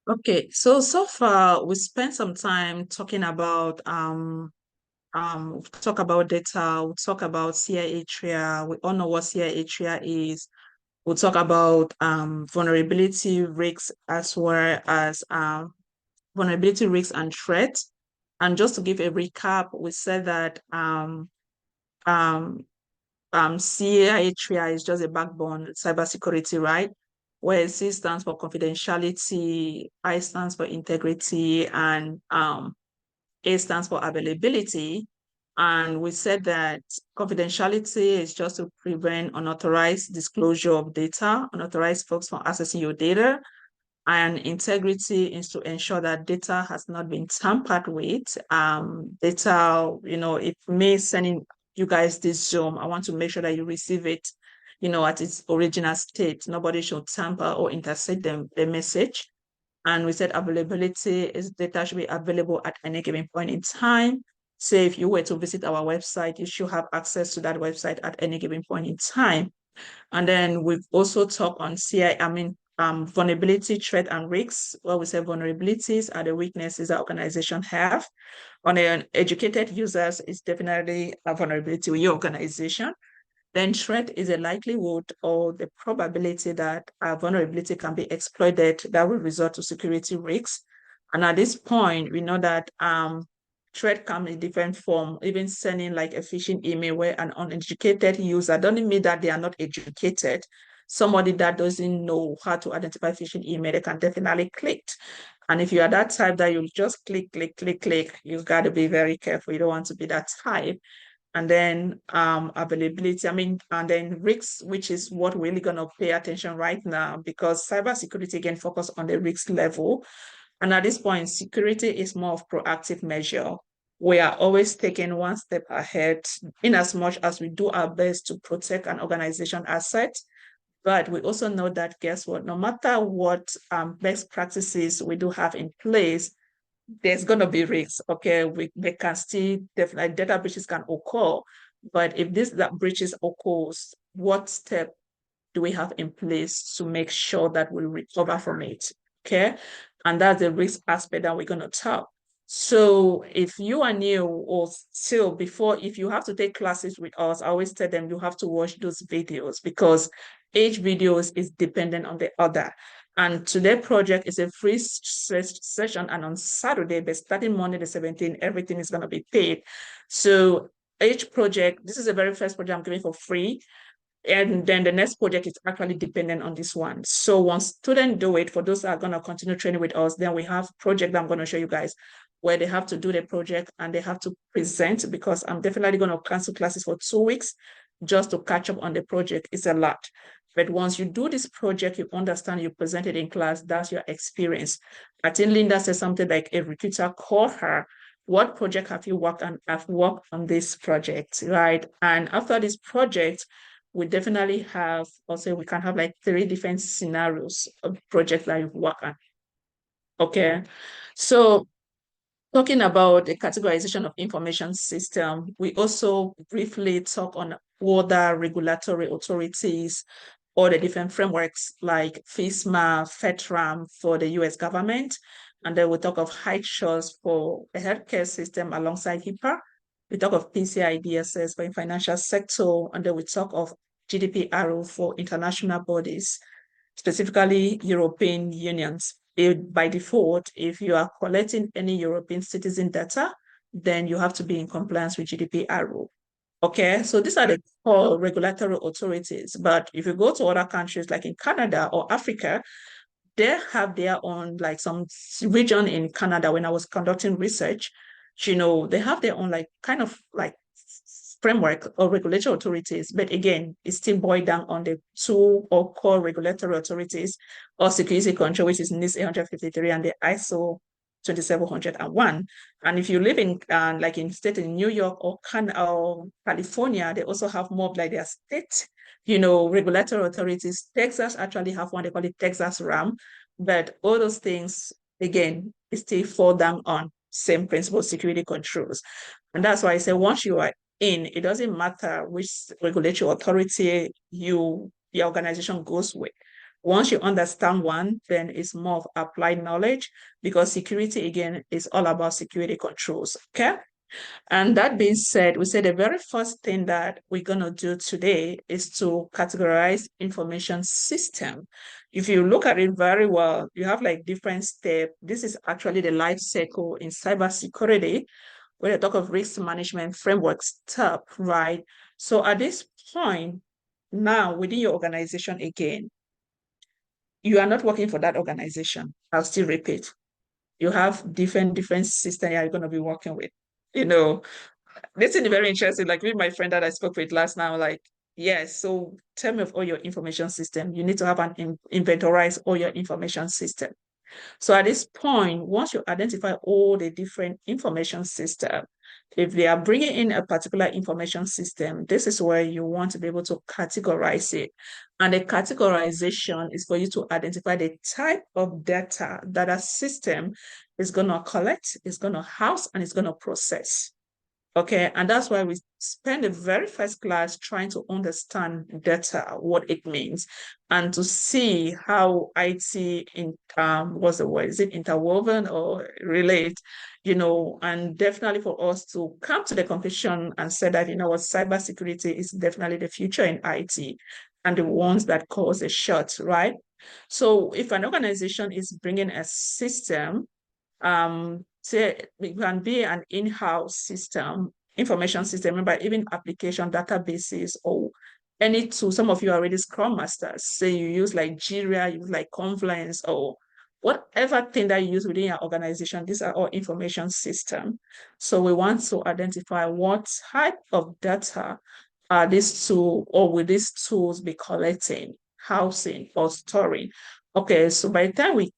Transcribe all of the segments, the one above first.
Okay, so far we spent some time talking about we talk about data, we talk about CIA trial, we all know what CIA trial is. We'll talk about vulnerability risks as well as vulnerability risks and threats. And just to give a recap, we said that um CAITRIA is just a backbone cybersecurity, right? Where C stands for confidentiality, I stands for integrity, and A stands for availability. And we said that confidentiality is just to prevent unauthorized disclosure of data, unauthorized folks from accessing your data. And integrity is to ensure that data has not been tampered with. Data, if me sending you guys this Zoom, I want to make sure that you receive it, at its original state. Nobody should tamper or intercept the message. And we said availability is data should be available at any given point in time. Say if you were to visit our website, you should have access to that website at any given point in time. And then we've also talked on vulnerability, threat, and risks. Well, we say vulnerabilities are the weaknesses that organizations have. On an educated users, it's definitely a vulnerability with your organization. Then threat is a likelihood or the probability that a vulnerability can be exploited that will result to security risks. And at this point, we know that threat comes in different form, even sending like a phishing email where an uneducated user doesn't mean that they are not educated. Somebody that doesn't know how to identify phishing email, they can definitely click. And if you are that type that you'll just click, click, click, click, you got to be very careful. You don't want to be that type. And then availability, and then risks, which is what we're really going to pay attention right now because cybersecurity again focus on the risk level. And at this point, security is more of proactive measure. We are always taking one step ahead in as much as we do our best to protect an organization asset. But we also know that, guess what, no matter what best practices we do have in place, there's going to be risks. Okay, they can still definitely data breaches can occur, but if this that breaches occurs, what step do we have in place to make sure that we recover from it? Okay, and that's the risk aspect that we're going to talk. So if you are new or still before, if you have to take classes with us, I always tell them you have to watch those videos because each video is dependent on the other. And today project is a free session and on Saturday, but starting Monday the 17th, everything is going to be paid. So each project, this is the very first project I'm giving for free. And then the next project is actually dependent on this one. So once students do it, for those that are going to continue training with us, then we have project that I'm going to show you guys where they have to do the project and they have to present because I'm definitely going to cancel classes for 2 weeks just to catch up on the project. It's a lot. But once you do this project, you understand, you present it in class, that's your experience. I think Linda said something like a recruiter called her. What project have you worked on? I've worked on this project, right? And after this project, we definitely have, also we can have like 3 different scenarios of projects that you've worked on. Okay. So talking about the categorization of information system, we also briefly talk on other regulatory authorities or the different frameworks like FISMA, FedRAM for the US government. And then we talk of HITRUST for the healthcare system alongside HIPAA. We talk of PCI DSS for the financial sector. And then we talk of GDPR for international bodies, specifically European unions. By default, if you are collecting any European citizen data, then you have to be in compliance with GDPR. Okay, so these are the core regulatory authorities. But if you go to other countries like in Canada or Africa, they have their own, like some region in Canada, when I was conducting research, they have their own like kind of like framework or regulatory authorities. But again, it's still boiled down on the 2 or core regulatory authorities or security control, which is NIST 853 and the ISO 27001. And if you live in like in state in New York or California, they also have more of like their state, regulatory authorities. Texas actually have one, they call it Texas RAM. But all those things, again, still fall down on same principle, security controls. And that's why I say once you are in, it doesn't matter which regulatory authority your organization goes with. Once you understand one, then it's more of applied knowledge, because security, again, is all about security controls, okay? And that being said, we said the very first thing that we're going to do today is to categorize information system. If you look at it very well, you have like different steps. This is actually the life cycle in cybersecurity, where they talk of risk management framework step, right? So at this point, now within your organization again, you are not working for that organization. I'll still repeat. You have different systems you're going to be working with. You know, this is very interesting. Like with my friend that I spoke with last night, like, yes, so tell me of all your information system. You need to have an inventorize all your information system. So at this point, once you identify all the different information system, if they are bringing in a particular information system, this is where you want to be able to categorize it. And the categorization is for you to identify the type of data that a system is going to collect, is going to house, and is going to process. Okay, and that's why we spend the very first class trying to understand data, what it means, and to see how IT in what's the word? Is it interwoven or relate? And definitely for us to come to the conclusion and say that what cybersecurity is definitely the future in IT and the ones that cause a shot, right? So if an organization is bringing a system, say it can be an in-house system, information system, remember even application databases or any tool. Some of you are already Scrum Masters. Say you use like Jira, you use like Confluence, or whatever thing that you use within your organization. These are all information system. So we want to identify what type of data are these tools, or will these tools be collecting, housing, or storing? Okay, so by the time we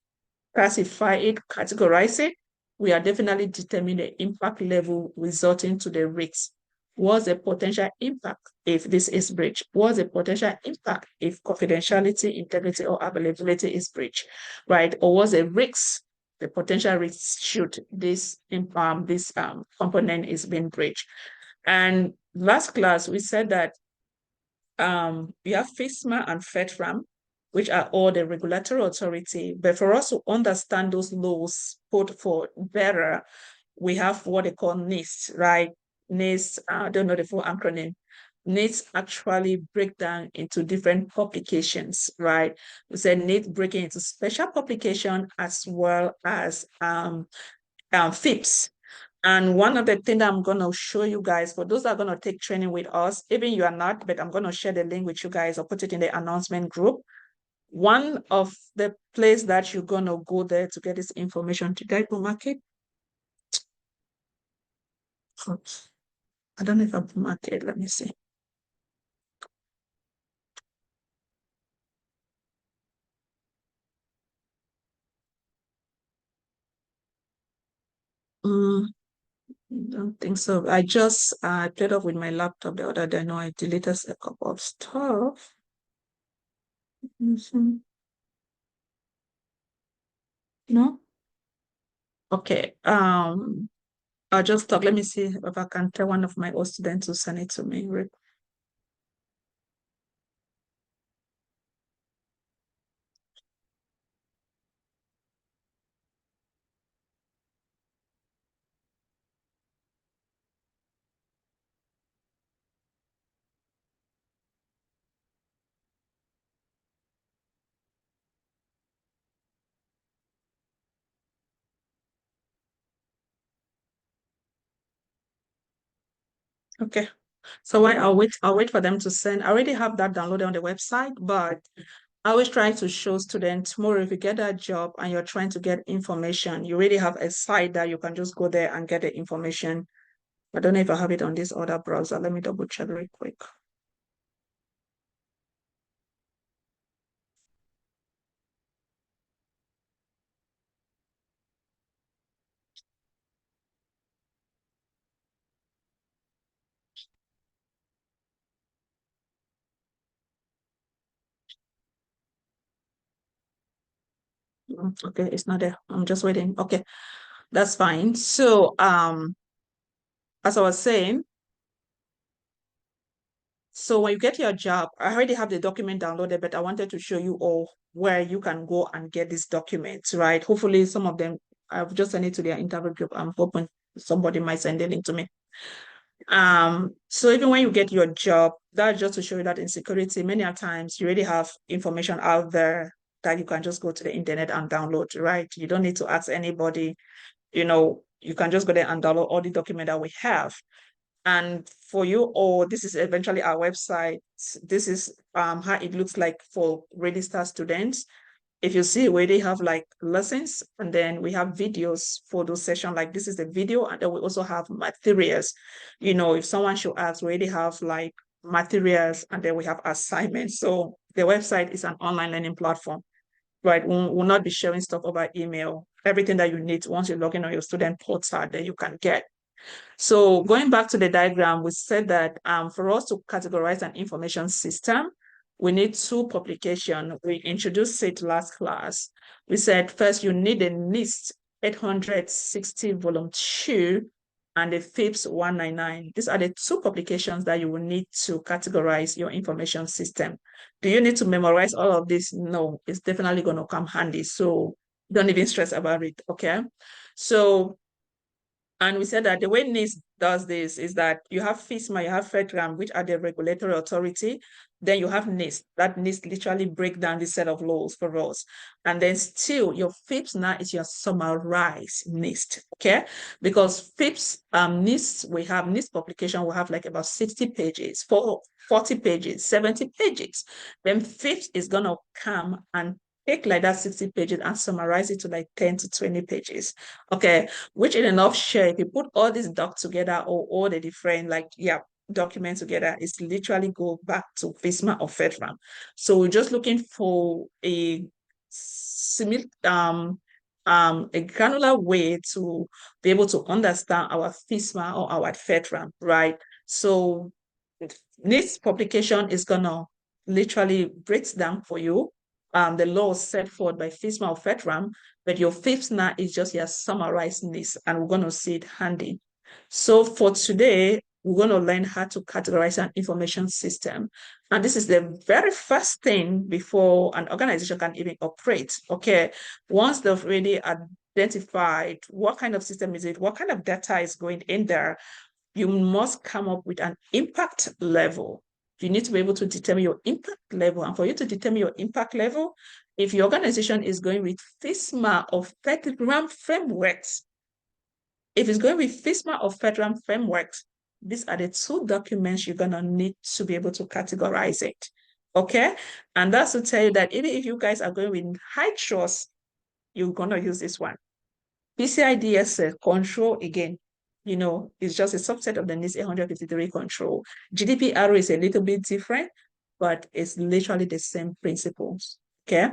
classify it, categorize it, we are definitely determining the impact level resulting to the risks. What's the potential impact if this is breached? What's the potential impact if confidentiality, integrity, or availability is breached, right? Or what's the risk, the potential risk should this component is being breached? And last class, we said that we have FISMA and FEDRAM, which are all the regulatory authority. But for us to understand those laws put for better, we have what they call NIST, right? NIST, I don't know the full acronym. NIST actually break down into different publications, right? We said NIST breaking into special publication as well as FIPS. And one of the things that I'm going to show you guys, for those that are going to take training with us, even you are not, but I'm going to share the link with you guys or put it in the announcement group. One of the place that you're going to go there to get this information to guide market. I don't know if I'm market. Let me see. Don't think so. I just played off with my laptop the other day. I know I deleted a couple of stuff. No? Okay. I'll just talk. Let me see if I can tell one of my old students to send it to me. Okay. So I'll wait for them to send. I already have that downloaded on the website, but I always try to show students tomorrow, if you get that job and you're trying to get information, you really have a site that you can just go there and get the information. I don't know if I have it on this other browser. Let me double check real quick. Okay, it's not there. I'm just waiting. Okay, that's fine. So as I was saying, So when you get your job, I already have the document downloaded, but I wanted to show you all where you can go and get these documents, right? Hopefully some of them, I've just sent it to their interview group. I'm hoping somebody might send a link to me. So even when you get your job, that's just to show you that in security, many times you already have information out there that you can just go to the internet and download, right? You don't need to ask anybody, you can just go there and download all the document that we have. And for you all, this is eventually our website. This is how it looks like for registered students. If you see, we already have like lessons, and then we have videos for those sessions. Like this is the video, and then we also have materials. If someone should ask, we already have like materials, and then we have assignments. So the website is an online learning platform, right? We'll not be sharing stuff over email. Everything that you need once you log in on your student portal, that you can get. So going back to the diagram, we said that for us to categorize an information system, we need two publications. We introduced it last class. We said first you need a NIST 860 volume 2 and the FIPS 199. These are the two publications that you will need to categorize your information system. Do you need to memorize all of this? No, it's definitely going to come handy. So don't even stress about it, okay? So and we said that the way NIST does this is that you have FISMA, you have FedRAM, which are the regulatory authority. Then you have NIST. That NIST literally break down the set of laws for us. And then still your FIPS now is your summarized NIST, okay? Because FIPS, NIST, we have NIST publication, we have like about 60 pages, 40 pages, 70 pages. Then FIPS is gonna come and take like that 60 pages and summarize it to like 10 to 20 pages. Okay, which in enough share, if you put all these docs together or all the different documents together, it's literally go back to FISMA or FedRAM. So we're just looking for a similar a granular way to be able to understand our FISMA or our FedRAM, right? So this publication is gonna literally breaks down for you the laws set forth by FISMA or FedRAM, but your FIPS now is just your summarized list, and we're going to see it handy. So for today, we're going to learn how to categorize an information system. And this is the very first thing before an organization can even operate. Okay, once they've already identified what kind of system is it, what kind of data is going in there, you must come up with an impact level. You need to be able to determine your impact level. And for you to determine your impact level, if your organization is going with FISMA or FedRAM frameworks, if it's going with FISMA or FedRAM frameworks, these are the two documents you're going to need to be able to categorize it. Okay? And that's to tell you that even if you guys are going with high trust, you're going to use this one. PCI DSS control, again, it's just a subset of the NIST 853 control. GDPR is a little bit different, but it's literally the same principles, okay?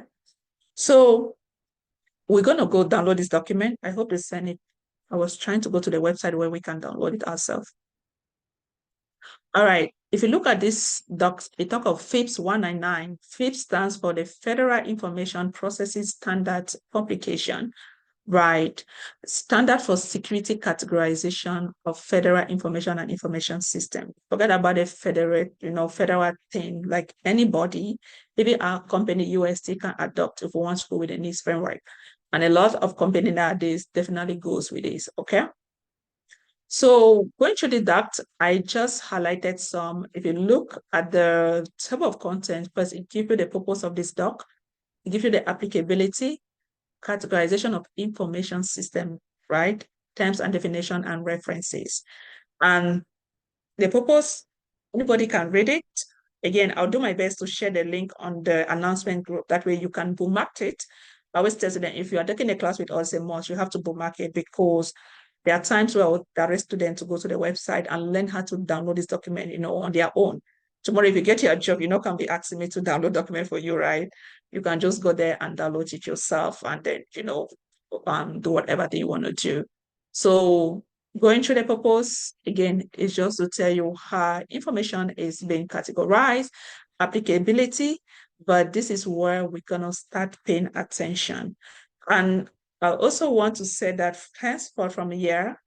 So we're going to go download this document. I hope they send it. I was trying to go to the website where we can download it ourselves. All right, if you look at this doc, it talk of FIPS 199. FIPS stands for the Federal Information Processes Standard Publication. Right. Standard for security categorization of federal information and information system. Forget about the federal thing, like anybody, even our company UST can adopt if we want to go with the NIST framework. And a lot of company nowadays definitely goes with this, okay? So going through the doc, I just highlighted some. If you look at the table of content, first it gives you the purpose of this doc, it gives you the applicability, categorization of information system, right? Terms and definition and references. And the purpose, anybody can read it. Again, I'll do my best to share the link on the announcement group. That way you can bookmark it. I always tell them if you are taking a class with us a month, you have to bookmark it because there are times where I would direct students to go to the website and learn how to download this document, on their own. Tomorrow, if you get your job, can be asking me to download document for you, right? You can just go there and download it yourself and then, do whatever you want to do. So going through the purpose, again, is just to tell you how information is being categorized, applicability, but this is where we're going to start paying attention. And I also want to say that henceforth from here,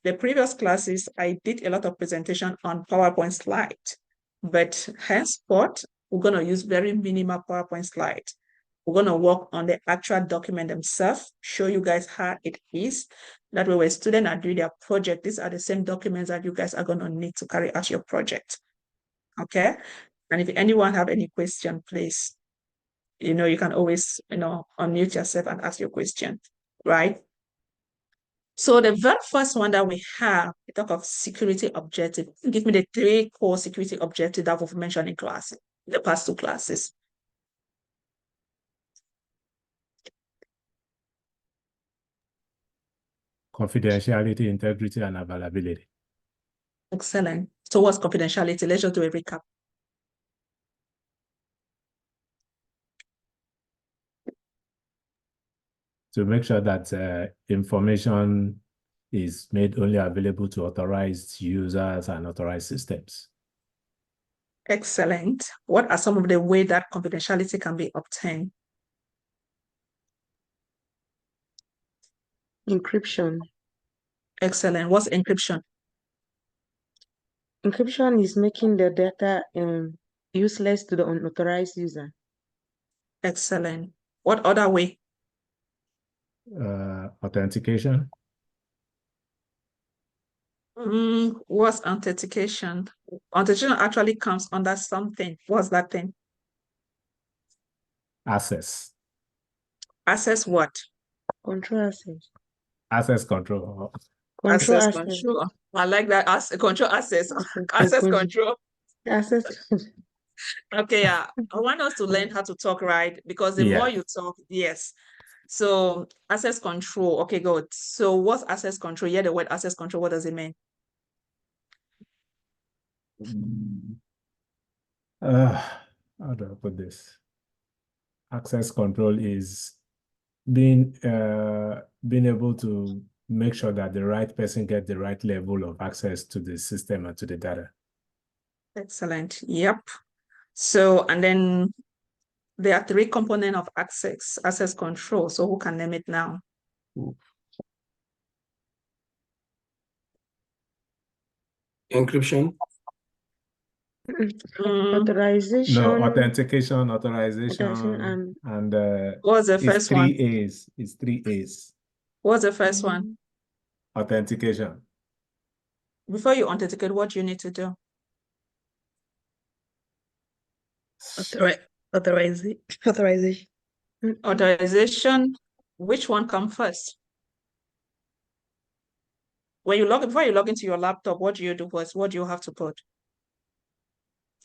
the previous classes, I did a lot of presentation on PowerPoint slides. But henceforth, we're going to use very minimal PowerPoint slides. We're going to work on the actual document themselves, show you guys how it is. That way, when students are doing their project, these are the same documents that you guys are going to need to carry out your project. Okay? And if anyone have any question, please, you can always, unmute yourself and ask your question, right? So the very first one that we have, we talk of security objective. Give me the 3 core security objectives that we've mentioned in class, the past 2 classes. Confidentiality, integrity, and availability. Excellent. So what's confidentiality? Let's just do a recap. To make sure that information is made only available to authorized users and authorized systems. Excellent. What are some of the ways that confidentiality can be obtained? Encryption. Excellent. What's encryption? Encryption is making the data useless to the unauthorized user. Excellent. What other way? Authentication. What's authentication? Authentication actually comes under something. What's that thing? Access. Access what? Control access. Access control. Control Access access. control. I like that. Control access. Access control. Access. Okay, yeah. I want us to learn how to talk, right? Because the more you talk, yes. So access control. Okay, good. So what's access control? Yeah, the word access control, what does it mean? How do I put this? Access control is being able to make sure that the right person gets the right level of access to the system and to the data. Excellent. Yep. So, and then there are 3 components of access control. So who can name it now? Encryption. Authorization. No, authentication, authorization, and what's the first one? 3 A's. It's 3 A's. What's the first one? Authentication. Before you authenticate, what do you need to do? Authorization. Authorization. Which one comes first? When you before you log into your laptop, what do you do first? What do you have to put?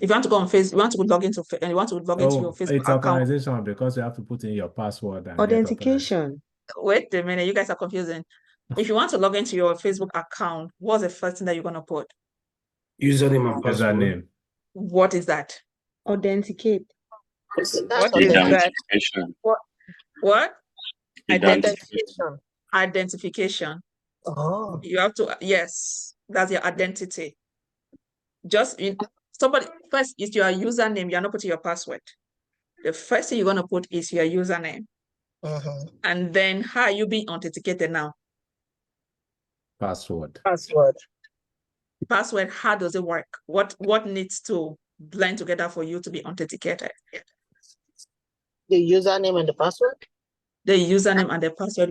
If you want to go on Facebook, you want to log into your Facebook it's account. authorization because you have to put in your password and Authentication. Wait a minute, you guys are confusing. If you want to log into your Facebook account, what's the first thing that you're gonna put? Username and password. Username. What is that? Authenticate. What is that? What? Identification. Identification. Oh. You have to, yes, that's your identity. Somebody first is your username. You're not putting your password. The first thing you're gonna put is your username. And then how are you being authenticated now? Password. Password, how does it work? What needs to blend together for you to be authenticated? The username and the password? The username and the password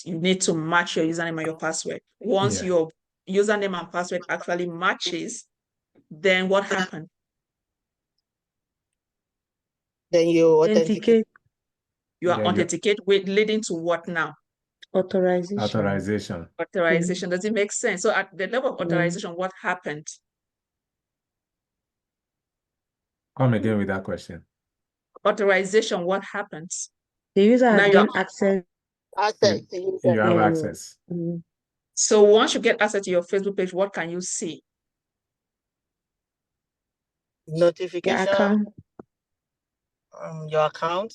you need to match your username and your password. Once your username and password actually matches, then what happens? Then you authenticate. You are authenticated with leading to what now? Authorization. Authorization. Does it make sense? So at the level of authorization, what happened? Come again with that question. Authorization, what happens? The user has gained access. You have access. So once you get access to your Facebook page, what can you see? Notification. Your account.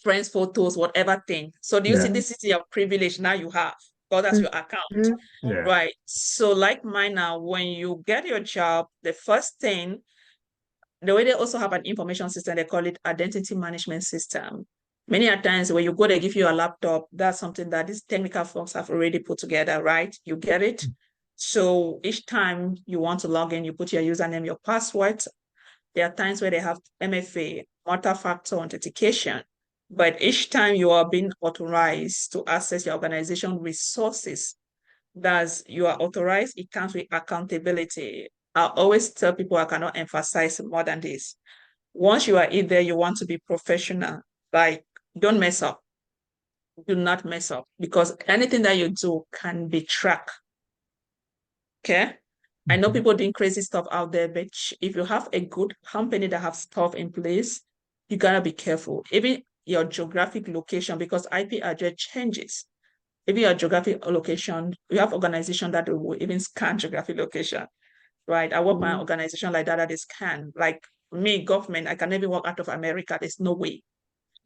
Friends, photos, whatever thing. So do you see this is your privilege now you have? Because that's your account. Right. So like mine now, when you get your job, the first thing, the way they also have an information system, they call it identity management system. Many a times when you go, they give you a laptop, that's something that these technical folks have already put together, right? You get it? So each time you want to log in, you put your username, your password. There are times where they have MFA, multi-factor authentication, but each time you are being authorized to access your organization resources, that's you are authorized, it comes with accountability. I always tell people, I cannot emphasize more than this. Once you are in there, you want to be professional. Like, don't mess up. Do not mess up, because anything that you do can be tracked. Okay. I know people doing crazy stuff out there, but if you have a good company that have stuff in place, you gotta be careful. Even your geographic location, because IP address changes. Even your geographic location, you have organization that will even scan geographic location, right? I work my organization like that is scan. Like me, government, I can never work out of America. There's no way.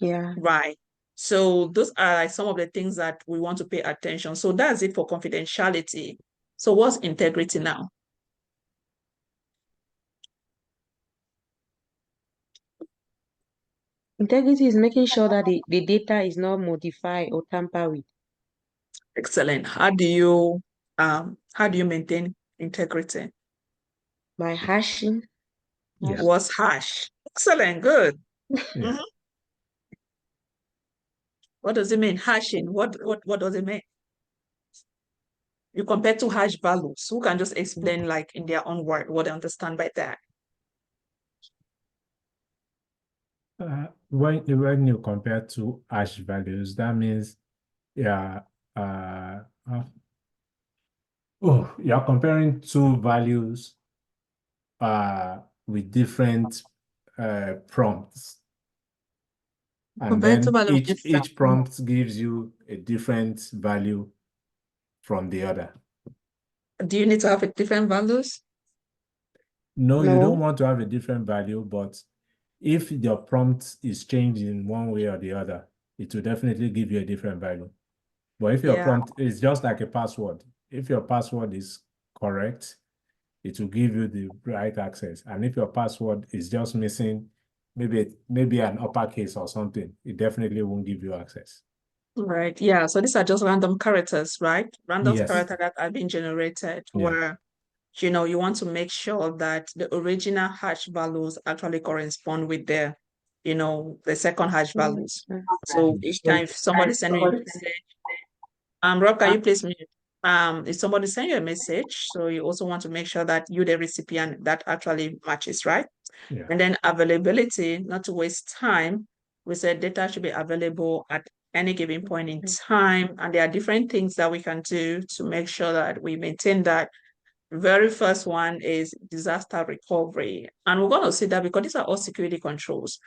Yeah. Right. So those are like some of the things that we want to pay attention. So that's it for confidentiality. So what's integrity now? Integrity is making sure that the data is not modified or tampered with. Excellent. How do you maintain integrity? By hashing. Yeah. What's hash? Excellent, good. Yeah. What does it mean? Hashing. What does it mean? You compare two hash values. Who can just explain like in their own word what they understand by that? When you compare two hash values, that means yeah, you're comparing two values with different prompts. And then each prompt gives you a different value from the other. Do you need to have a different values? No, you don't want to have a different value, but if your prompt is changed in one way or the other, it will definitely give you a different value. But if your prompt is just like a password, if your password is correct, it will give you the right access. And if your password is just missing maybe an uppercase or something, it definitely won't give you access. Right. Yeah. So these are just random characters, right? Random Yes. characters that have been generated where, you know, you want to make sure that the original hash values actually correspond with the, you know, the second hash values. So each time if somebody sends you a message, Rob, can you please mute? If somebody sends you a message, so you also want to make sure that you, the recipient, that actually matches, right? Yeah. And then availability, not to waste time. We said data should be available at any given point in time. And there are different things that we can do to make sure that we maintain that. Very first one is disaster recovery. And we're going to see that because these are all security controls.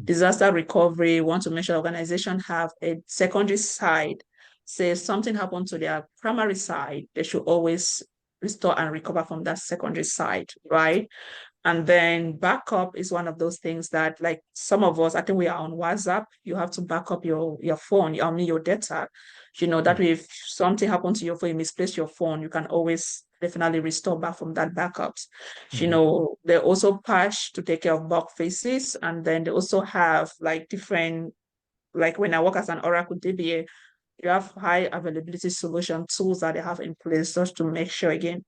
Disaster recovery, want to make sure organization have a secondary side. Say something happened to their primary side, they should always restore and recover from that secondary side, right? And then backup is one of those things that, like some of us, I think we are on WhatsApp, you have to back up your phone, your data. You know, that way if something happened to your phone, you misplace your phone, you can always definitely restore back from that backups. You know, they also patch to take care of bug fixes. And then they also have like different, like when I work as an Oracle DBA, you have high availability solution tools that they have in place just to make sure, again,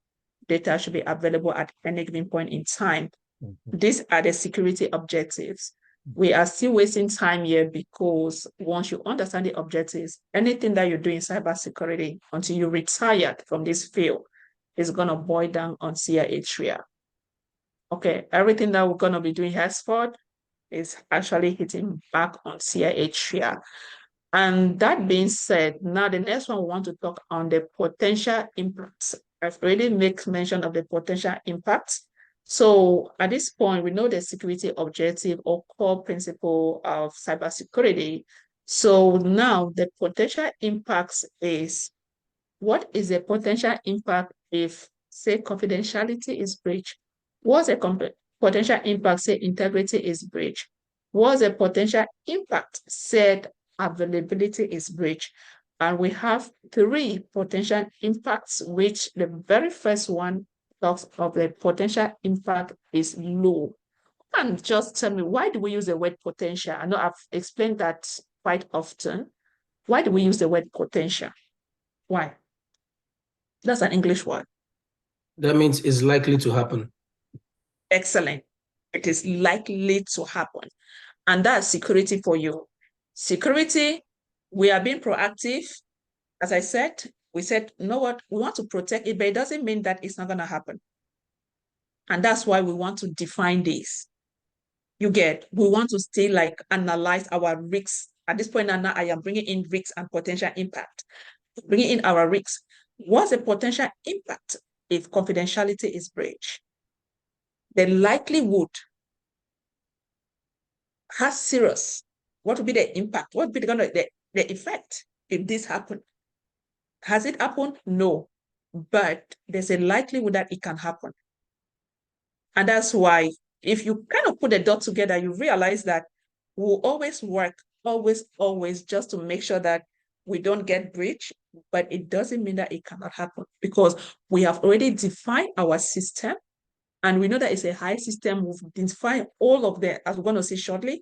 data should be available at any given point in time. These are the security objectives. We are still wasting time here because once you understand the objectives, anything that you do in cybersecurity until you retire from this field is going to boil down on CIH. Okay, everything that we're going to be doing henceforth is actually hitting back on CIH. And that being said, now the next one we want to talk on the potential impacts. I've already made mention of the potential impacts. So at this point, we know the security objective or core principle of cybersecurity. So now the potential impacts is, what is the potential impact if, say, confidentiality is breached? What's a potential impact, say, integrity is breached? What's a potential impact, said availability is breached? And we have three potential impacts, which the very first one talks of the potential impact is low. And just tell me, why do we use the word potential? I know I've explained that quite often. Why do we use the word potential? Why? That's an English word. That means it's likely to happen. Excellent. It is likely to happen. And that's security for you. Security, we are being proactive. As I said, we said, you know what, we want to protect it, but it doesn't mean that it's not going to happen. And that's why we want to define this. We want to still like analyze our risks. At this point now, I am bringing in risks and potential impact. Bringing in our risks. What's the potential impact if confidentiality is breached? The likelihood, how serious? What would be the impact? What would be the effect if this happened? Has it happened? No. But there's a likelihood that it can happen. And that's why if you kind of put the dot together, you realize that we'll always work, always just to make sure that we don't get breached, but it doesn't mean that it cannot happen because we have already defined our system and we know that it's a high system. We've defined all of the, as we're going to see shortly,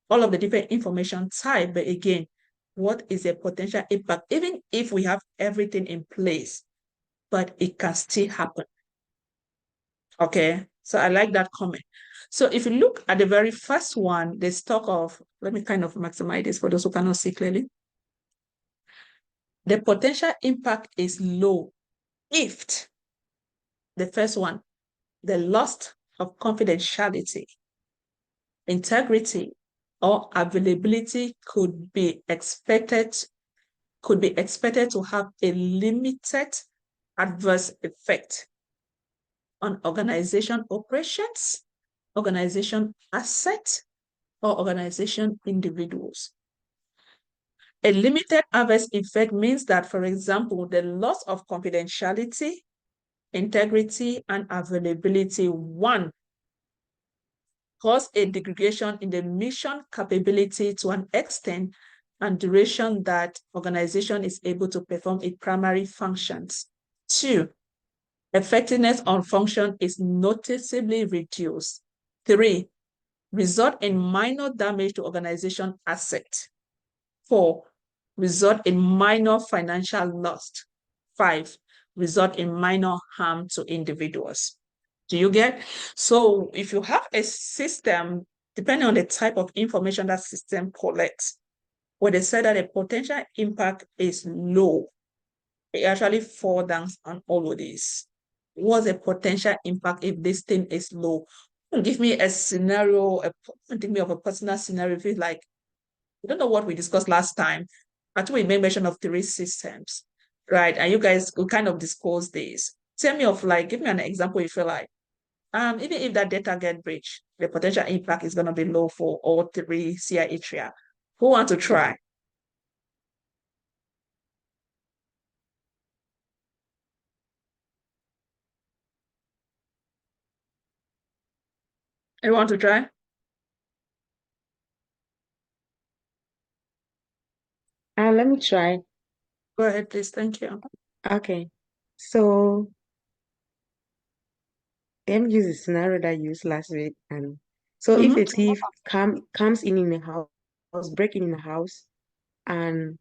all of the different information type. But again, what is a potential impact? Even if we have everything in place, but it can still happen. Okay, so I like that comment. So if you look at the very first one, there's talk of, let me kind of maximize this for those who cannot see clearly. The potential impact is low if the first one, the loss of confidentiality, integrity, or availability could be expected to have a limited adverse effect on organization operations, organization assets, or organization individuals. A limited adverse effect means that, for example, the loss of confidentiality, integrity, and availability, one, cause a degradation in the mission capability to an extent and duration that organization is able to perform its primary functions. Two, effectiveness on function is noticeably reduced. Three, result in minor damage to organization assets. Four, result in minor financial loss. Five, result in minor harm to individuals. Do you get? So if you have a system, depending on the type of information that system collects, where they say that the potential impact is low, it actually falls down on all of these. What's the potential impact if this thing is low? Give me a scenario, think me of a personal scenario. If it's like, I don't know what we discussed last time. I think we made mention of 3 systems, right? And you guys will kind of disclose this. Tell me of like, give me an example you feel like, even if that data get breached, the potential impact is going to be low for all 3 CIA triad. Who want to try? You want to try? Let me try. Go ahead, please. Thank you. Okay. So let me use the scenario that I used last week. And so if a thief comes in a house, breaking in a house, and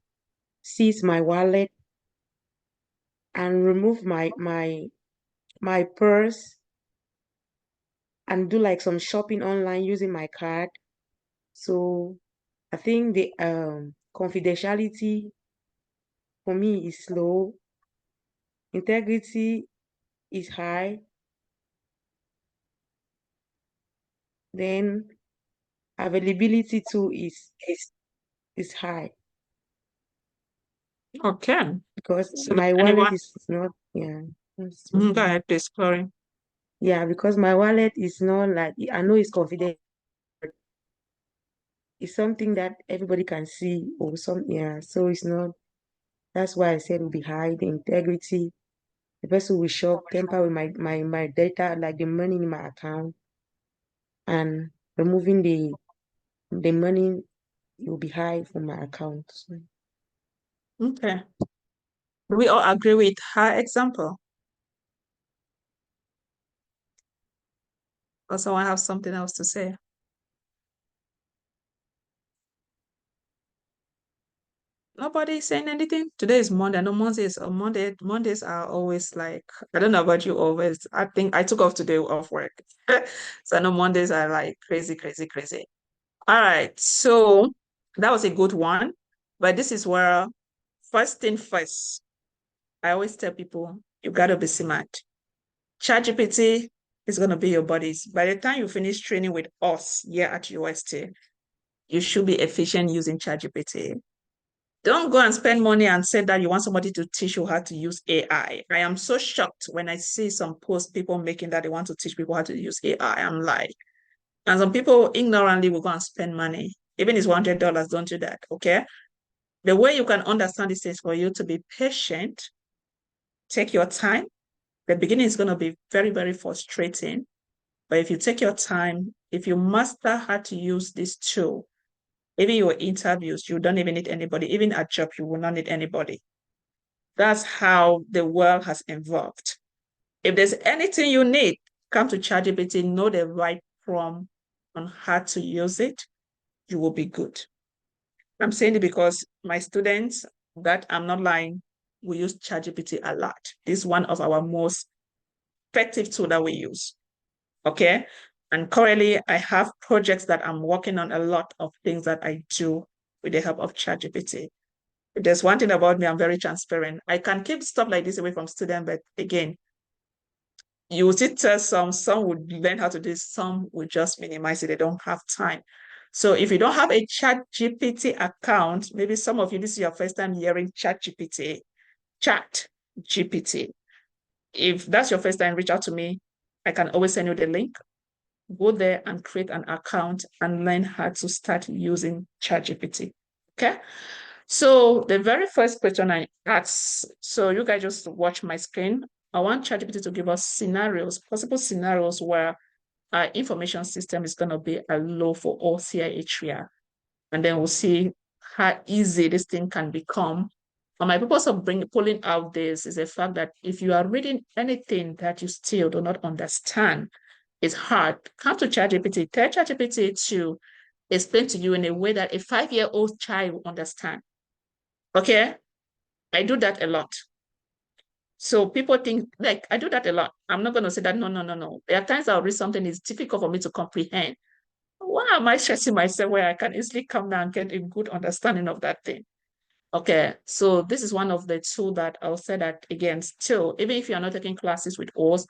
sees my wallet and remove my purse and do like some shopping online using my card. So I think the confidentiality for me is low, integrity is high, then availability too is high Okay. because So my wallet anyone? is not, yeah. Go ahead, please, Corey. Yeah, because my wallet is not like, I know it's confidential. It's something that everybody can see or some, yeah. So it's not, that's why I said it will be high, the integrity. The person will shop, tamper with my data, like the money in my account, and removing the money will be high from my account. So. Okay. Do we all agree with her example? Or someone have something else to say? Nobody saying anything? Today is Monday. No, Mondays are always like, I don't know about you always. I think I took off today off work. So no, Mondays are like crazy, crazy, crazy. All right. So that was a good one. But this is where first thing first, I always tell people you gotta be smart. ChatGPT is gonna be your buddies. By the time you finish training with us here at UST, you should be efficient using ChatGPT. Don't go and spend money and say that you want somebody to teach you how to use AI. I am so shocked when I see some posts people making that they want to teach people how to use AI. I'm like, and some people ignorantly will go and spend money. Even if it's $100, don't do that, okay? The way you can understand this is for you to be patient, take your time. The beginning is going to be very, very frustrating. But if you take your time, if you master how to use this tool, even your interviews, you don't even need anybody. Even at job, you will not need anybody. That's how the world has evolved. If there's anything you need, come to ChatGPT, know the right prompt on how to use it, you will be good. I'm saying it because my students, that I'm not lying, we use ChatGPT a lot. This is one of our most effective tool that we use. Okay. And currently I have projects that I'm working on, a lot of things that I do with the help of ChatGPT. If there's one thing about me, I'm very transparent. I can keep stuff like this away from students, but again, you will still tell some would learn how to do this, some would just minimize it. They don't have time. So if you don't have a ChatGPT account, maybe some of you, this is your first time hearing ChatGPT. If that's your first time, reach out to me. I can always send you the link. Go there and create an account and learn how to start using ChatGPT. Okay. So the very first question I asked, so you guys just watch my screen. I want ChatGPT to give us scenarios, possible scenarios where our information system is going to be a low for all area. And then we'll see how easy this thing can become. And my purpose of pulling out this is the fact that if you are reading anything that you still do not understand, it's hard. Come to ChatGPT, tell ChatGPT to explain to you in a way that a 5-year-old child will understand. Okay? I do that a lot. So people think, like, I do that a lot. I'm not going to say that, no. There are times I'll read something, it's difficult for me to comprehend. Why am I stressing myself where I can easily come down and get a good understanding of that thing? Okay, so this is one of the tools that I'll say that, again, still, even if you're not taking classes with us,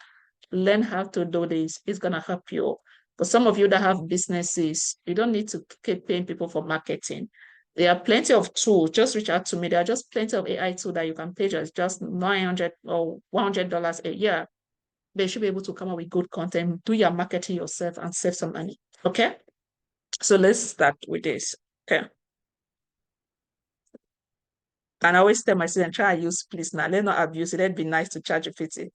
learn how to do this. It's going to help you. For some of you that have businesses, you don't need to keep paying people for marketing. There are plenty of tools. Just reach out to me. There are just plenty of AI tools that you can pay just $900 or $100 a year. They should be able to come up with good content, do your marketing yourself, and save some money. Okay? So let's start with this. Okay. And I always tell my students, try to use please now. Let's not abuse it. Let's be nice to ChatGPT.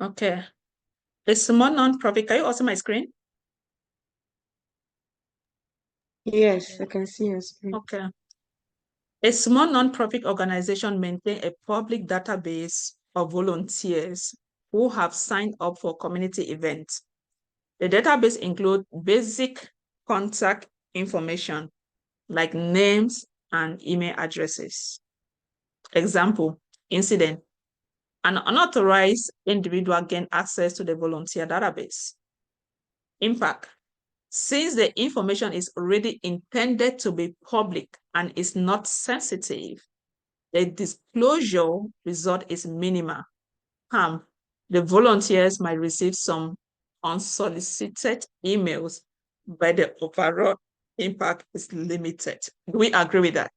Okay. A small nonprofit. Can you also my screen? Yes, I can see your screen. Okay. A small nonprofit organization maintains a public database of volunteers who have signed up for community events. The database includes basic contact information like names and email addresses. Example, incident. An unauthorized individual gained access to the volunteer database. Impact. Since the information is already intended to be public and is not sensitive, the disclosure result is minimal. The volunteers might receive some unsolicited emails, but the overall impact is limited. Do we agree with that?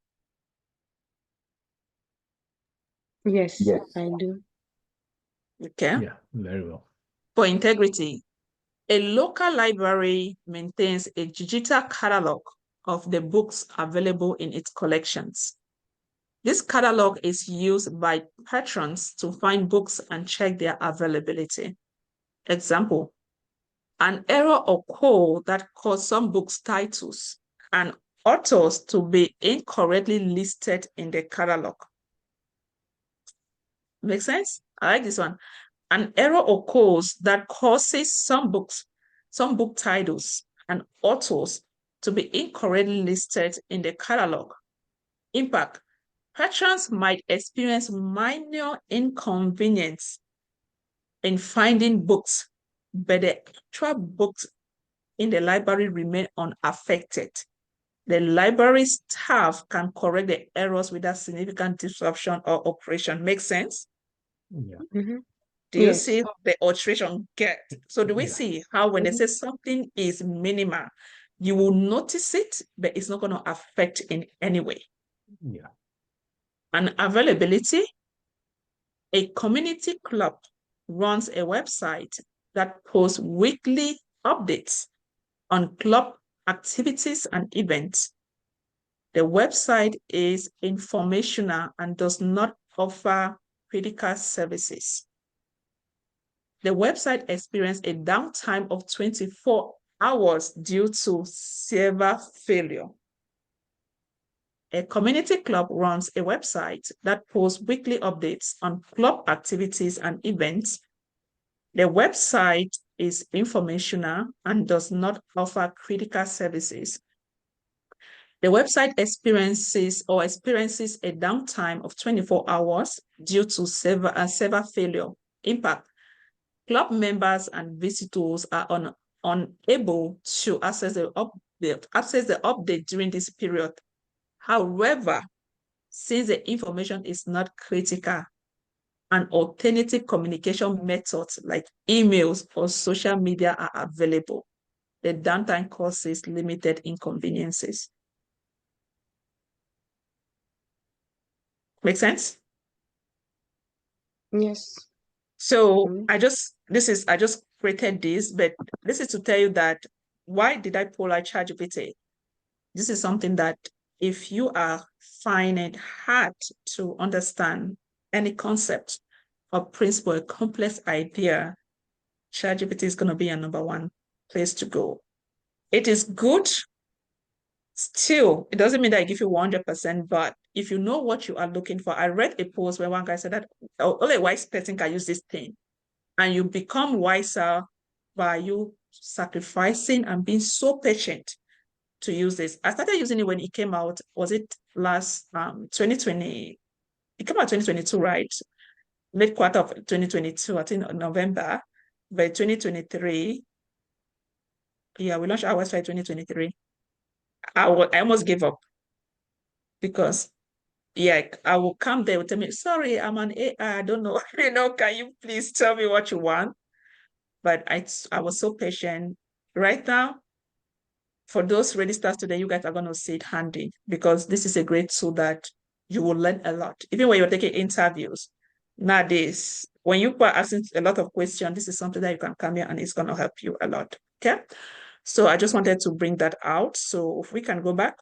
Yes, I do. Okay. Yeah, very well. For integrity, a local library maintains a digital catalog of the books available in its collections. This catalog is used by patrons to find books and check their availability. Example, an error occurred that caused some books' titles and authors to be incorrectly listed in the catalog. Make sense? I like this one. An error occurs that causes some book titles and authors to be incorrectly listed in the catalog. Impact. Patrons might experience minor inconvenience in finding books, but the actual books in the library remain unaffected. The library staff can correct the errors without significant disruption or operation. Make sense? Yeah. Mm-hmm. Do you Yes. see how the alteration get? So do we Yeah. see how when they say something is minimal, you will notice it, but it's not going to affect in any way? Yeah. And availability, a community club runs a website that posts weekly updates on club activities and events. The website is informational and does not offer critical services. The website experienced a downtime of 24 hours due to server failure. A community club runs a website that posts weekly updates on club activities and events. The website is informational and does not offer critical services. The website experiences a downtime of 24 hours due to server failure. Impact. Club members and visitors are unable to access the update during this period. However, since the information is not critical, and alternative communication methods like emails or social media are available, the downtime causes limited inconveniences. Make sense? Yes. So I just created this, but this is to tell you that why did I pull out ChatGPT? This is something that if you are finding it hard to understand any concept or principle, a complex idea, ChatGPT is going to be a number one place to go. It is good. Still, it doesn't mean that I give you 100%, but if you know what you are looking for, I read a post where one guy said that only a wise person can use this thing. And you become wiser by you sacrificing and being so patient to use this. I started using it when it came out. Was it last 2020? It came out 2022, right? Late quarter of 2022, I think November. But 2023, yeah, we launched our website 2023. I almost gave up because yeah, I will come there and tell me, sorry, I'm an AI, I don't know. Can you please tell me what you want? But I was so patient. Right now, for those ready stars today, you guys are going to see it handy because this is a great tool that you will learn a lot. Even when you're taking interviews nowadays, when you are asking a lot of questions, this is something that you can come here and it's going to help you a lot. Okay. So I just wanted to bring that out. So if we can go back,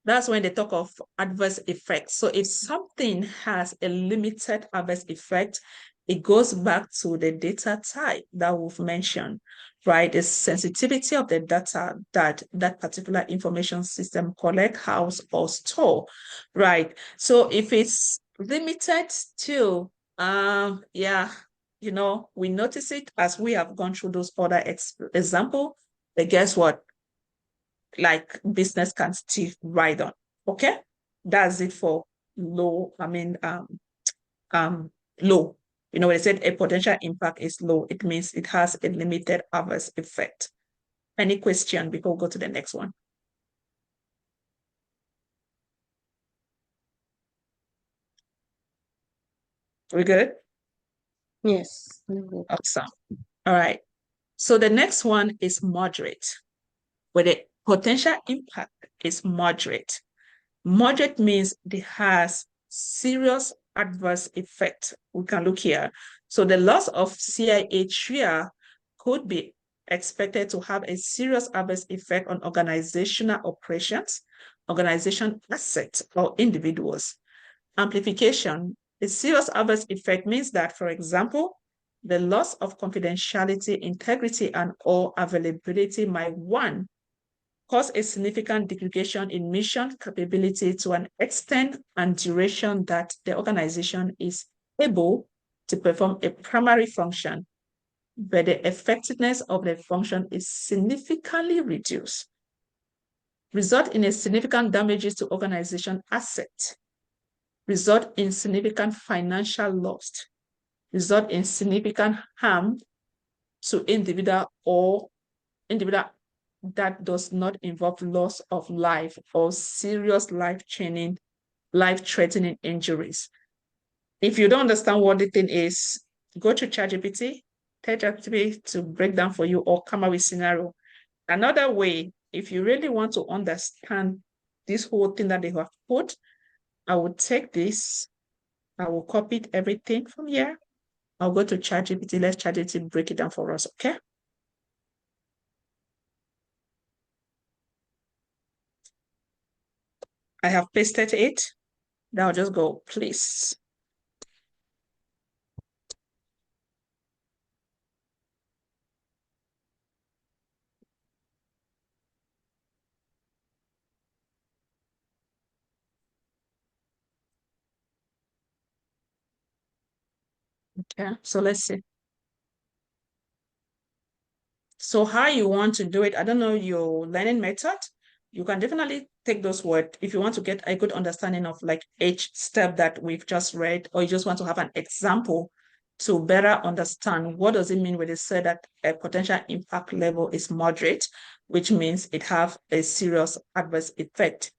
that's when they talk of adverse effects. So if something has a limited adverse effect, it goes back to the data type that we've mentioned, right? The sensitivity of the data that that particular information system collect, house, or store, right? So if it's limited to, we notice it as we have gone through those other example, but guess what? Like business can still ride on. Okay, that's it for low. Low. When they said a potential impact is low, it means it has a limited adverse effect. Any question before we go to the next one? We good? Yes. Awesome. All right. So the next one is moderate, where the potential impact is moderate. Moderate means it has serious adverse effect. We can look here. So the loss of CIA TRIA could be expected to have a serious adverse effect on organizational operations, organization assets, or individuals. Amplification, a serious adverse effect means that, for example, the loss of confidentiality, integrity, and or availability might, one, cause a significant degradation in mission capability to an extent and duration that the organization is able to perform a primary function, but the effectiveness of the function is significantly reduced, result in a significant damages to organization assets, result in significant financial loss, result in significant harm to individual that does not involve loss of life or serious life-threatening injuries. If you don't understand what the thing is, go to ChatGPT, tell ChatGPT to break down for you or come up with scenario. Another way, if you really want to understand this whole thing that they have put, I will take this, I will copy everything from here. I'll go to ChatGPT. Let ChatGPT break it down for us, okay? I have pasted it. Now I'll just go, please. Okay, so let's see. So how you want to do it, I don't know your learning method. You can definitely take those words if you want to get a good understanding of like each step that we've just read, or you just want to have an example to better understand what does it mean when they say that a potential impact level is moderate, which means it have a serious adverse effect.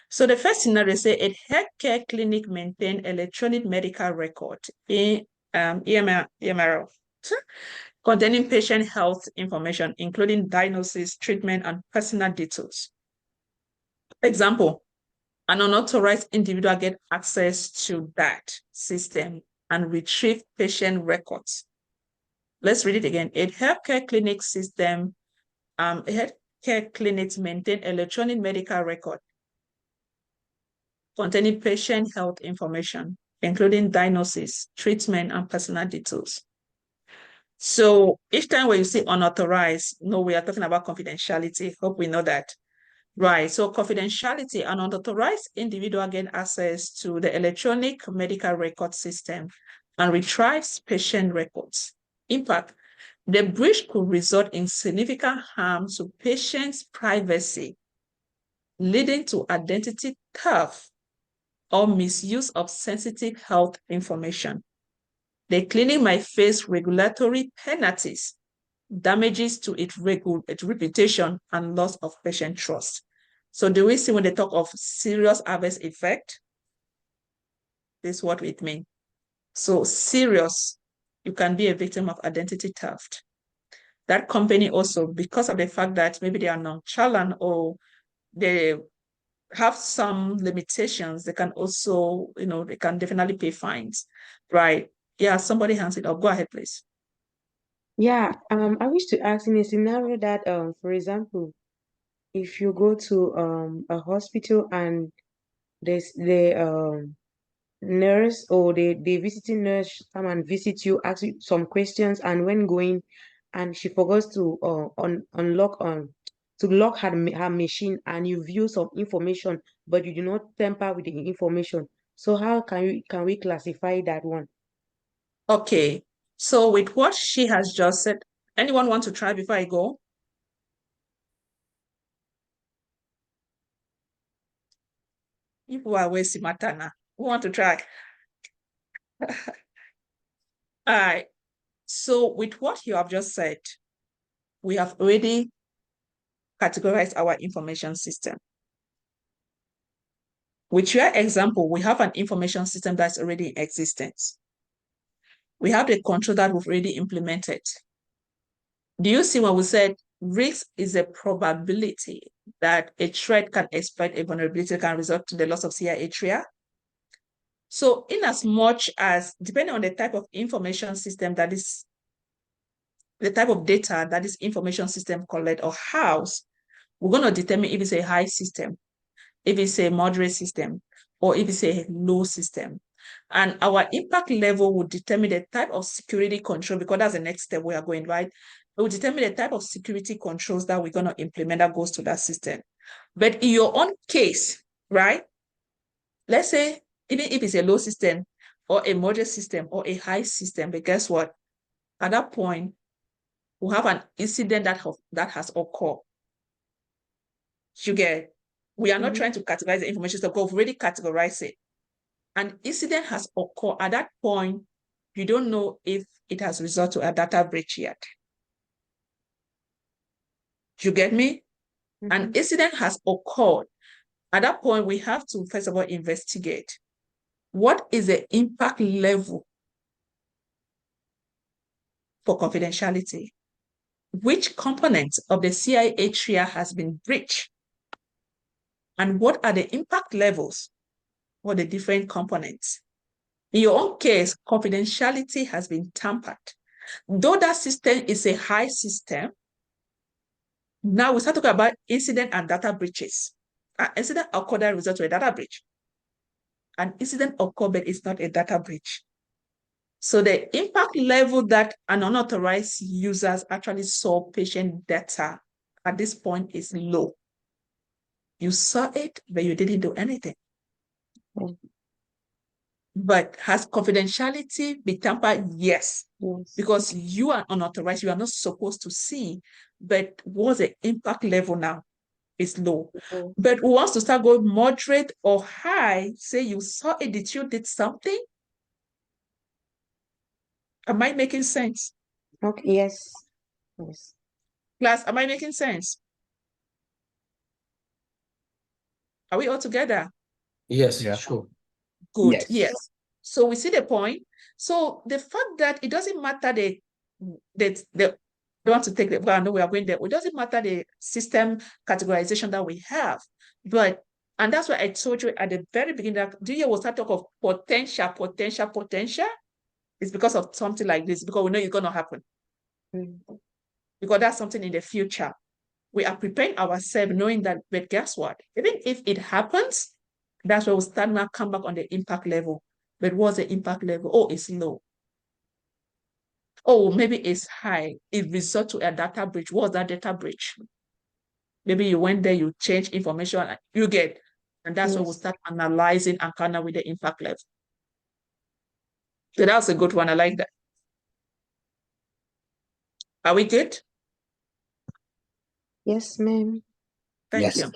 So the first scenario say a healthcare clinic maintain electronic medical record in EMR containing patient health information, including diagnosis, treatment, and personal details. Example, an unauthorized individual get access to that system and retrieve patient records. Let's read it again. A healthcare clinic system, healthcare clinics maintain electronic medical record containing patient health information, including diagnosis, treatment, and personal details. So each time when you see unauthorized, no, we are talking about confidentiality. Hope we know that. Right, so confidentiality, an unauthorized individual gain access to the electronic medical record system and retrieves patient records. Impact, the breach could result in significant harm to patients' privacy, leading to identity theft or misuse of sensitive health information. The clinic might face regulatory penalties, damages to its reputation, and loss of patient trust. So do we see when they talk of serious adverse effect? This is what it means. So serious, you can be a victim of identity theft. That company also, because of the fact that maybe they are nonchalant or they have some limitations, they can also, they can definitely pay fines, right? Yeah, somebody hands it up. Go ahead, please. Yeah, I wish to ask in a scenario that, for example, if you go to a hospital and there's the nurse or the visiting nurse come and visit you, ask you some questions, and when going, and she forgets to lock her machine, and you view some information, but you do not tamper with the information. So how can we classify that one? Okay, so with what she has just said, anyone want to try before I go? People are wasting my time now. Who want to try? All right. So with what you have just said, we have already categorize our information system. With your example, we have an information system that's already in existence. We have the control that we've already implemented. Do you see when we said risk is a probability that a threat can exploit a vulnerability can result to the loss of CI atria? So in as much as, depending on the type of information system that is, the type of data that this information system collect or house, we're going to determine if it's a high system, if it's a moderate system, or if it's a low system. And our impact level will determine the type of security control, because that's the next step we are going, right? It will determine the type of security controls that we're going to implement that goes to that system. But in your own case, right? Let's say, even if it's a low system or a moderate system or a high system, but guess what? At that point, we have an incident that has occurred. You get, we are not trying to categorize the information system, because we've already categorized it. An incident has occurred. At that point, you don't know if it has resulted to a data breach yet. You get me? An incident has occurred. At that point, we have to, first of all, investigate what is the impact level for confidentiality? Which component of the CI atria has been breached? And what are the impact levels for the different components? In your own case, confidentiality has been tampered. Though that system is a high system, now we start talking about incident and data breaches. An incident occurred that resulted to a data breach. An incident occurred, but it's not a data breach. So the impact level that an unauthorized users actually saw patient data at this point is low. You saw it, but you didn't do anything. But has confidentiality been tampered? Yes. Because you are unauthorized, you are not supposed to see, but what's the impact level now? It's low. But who wants to start going moderate or high, say you saw it, did something? Am I making sense? Okay, yes. Class, am I making sense? Are we all together? Yes, Yeah. sure. Good, yes. So we see the point. So the fact that it doesn't matter they want to take the, well, I know we are going there. It doesn't matter the system categorization that we have, but, and that's why I told you at the very beginning that do you will start talk of potential. It's because of something like this, because we know it's going to happen. Because that's something in the future. We are preparing ourselves knowing that, but guess what? Even if it happens, that's where we start now come back on the impact level. But what's the impact level? Oh, it's low. Oh, maybe it's high. It results to a data breach. What's that data breach? Maybe you went there, you change information, you get, and that's where we start analyzing and kind of with the impact level. So that's a good one. I like that. Are we good? Yes, ma'am. Thank you.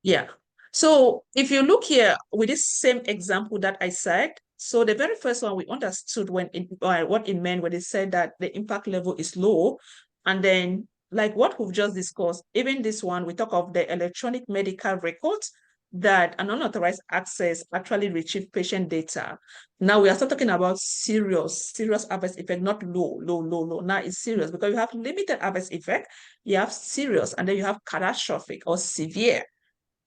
Yeah. So if you look here with this same example that I said, so the very first one we understood when what it meant when it said that the impact level is low. And then like what we've just discussed, even this one, we talk of the electronic medical records that an unauthorized access actually retrieve patient data. Now we are still talking about serious adverse effect, not low. Now it's serious because you have limited adverse effect, you have serious, and then you have catastrophic or severe.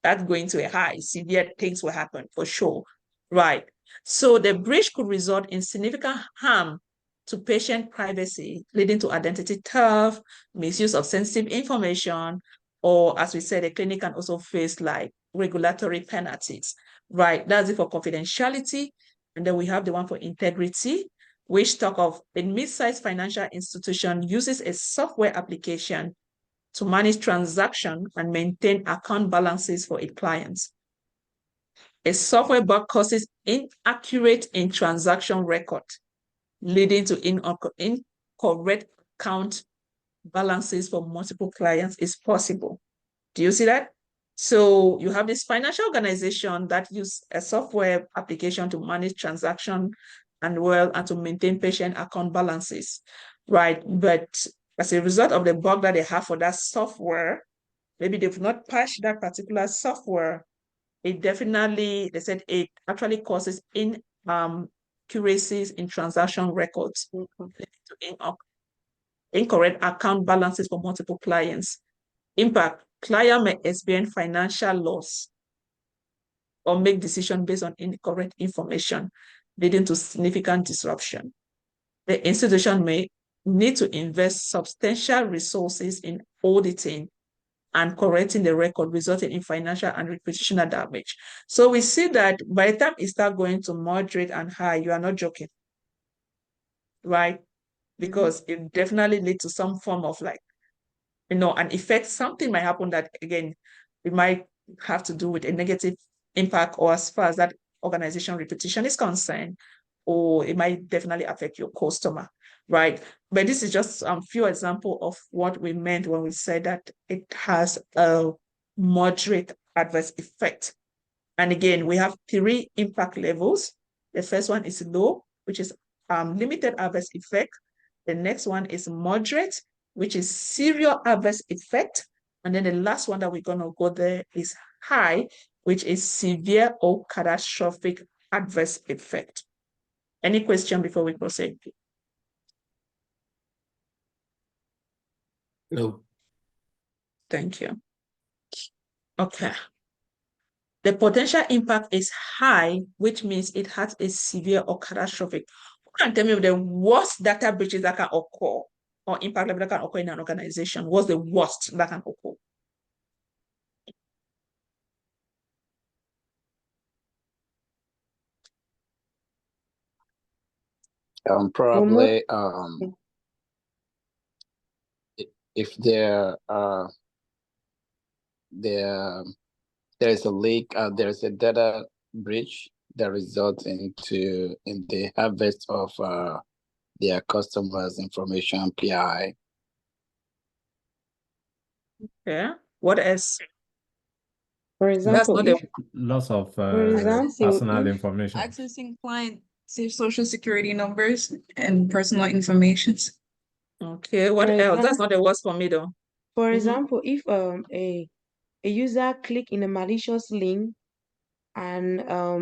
That's going to a high, severe things will happen for sure, right? So the breach could result in significant harm to patient privacy, leading to identity theft, misuse of sensitive information, or as we said, the clinic can also face like regulatory penalties, right? That's it for confidentiality. And then we have the one for integrity, which talk of a mid-sized financial institution uses a software application to manage transactions and maintain account balances for its clients. A software bug causes inaccurate in transaction record, leading to incorrect account balances for multiple clients is possible. Do you see that? So you have this financial organization that use a software application to manage transaction and to maintain patient account balances, right? But as a result of the bug that they have for that software, maybe they've not patched that particular software, it definitely, they said it actually causes inaccuracies in transaction records, leading to incorrect account balances for multiple clients. Impact, client may experience financial loss or make decisions based on incorrect information, leading to significant disruption. The institution may need to invest substantial resources in auditing and correcting the record, resulting in financial and reputational damage. So we see that by the time it starts going to moderate and high, you are not joking, right? Because it definitely leads to some form of like, an effect. Something might happen that, again, it might have to do with a negative impact, or as far as that organization reputation is concerned, or it might definitely affect your customer, right? But this is just a few examples of what we meant when we said that it has a moderate adverse effect. And again, we have 3 impact levels. The first one is low, which is limited adverse effect. The next one is moderate, which is serious adverse effect. And then the last one that we're going to go there is high, which is severe or catastrophic adverse effect. Any question before we proceed? No. Thank you. Okay. The potential impact is high, which means it has a severe or catastrophic. Who can tell me the worst data breaches that can occur or impact level that can occur in an organization? What's the worst that can occur? Probably if there is a leak, there's a data breach that results in the harvest of their customers' information, PI. Yeah. What else? For example, loss of personal information. Accessing client social security numbers and personal information. Okay, what else? That's not the worst for me though. For example, if a user click in a malicious link and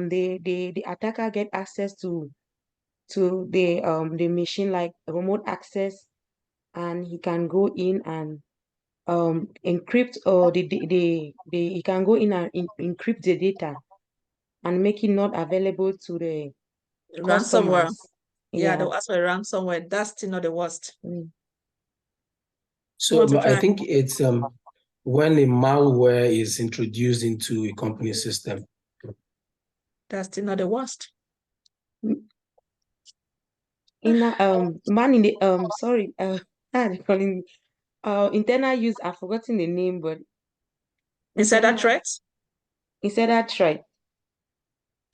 the attacker get access to the machine, like remote access, and he can go in and encrypt, or he can go in and encrypt the data and make it not available to the Ransomware. customers. Yeah, they'll ask for ransomware. That's still not the worst. So I think it's when a malware is introduced into a company system. That's still not the worst. In man in the sorry, calling internal use, I've forgotten the name, but Insider threats? Insider threat.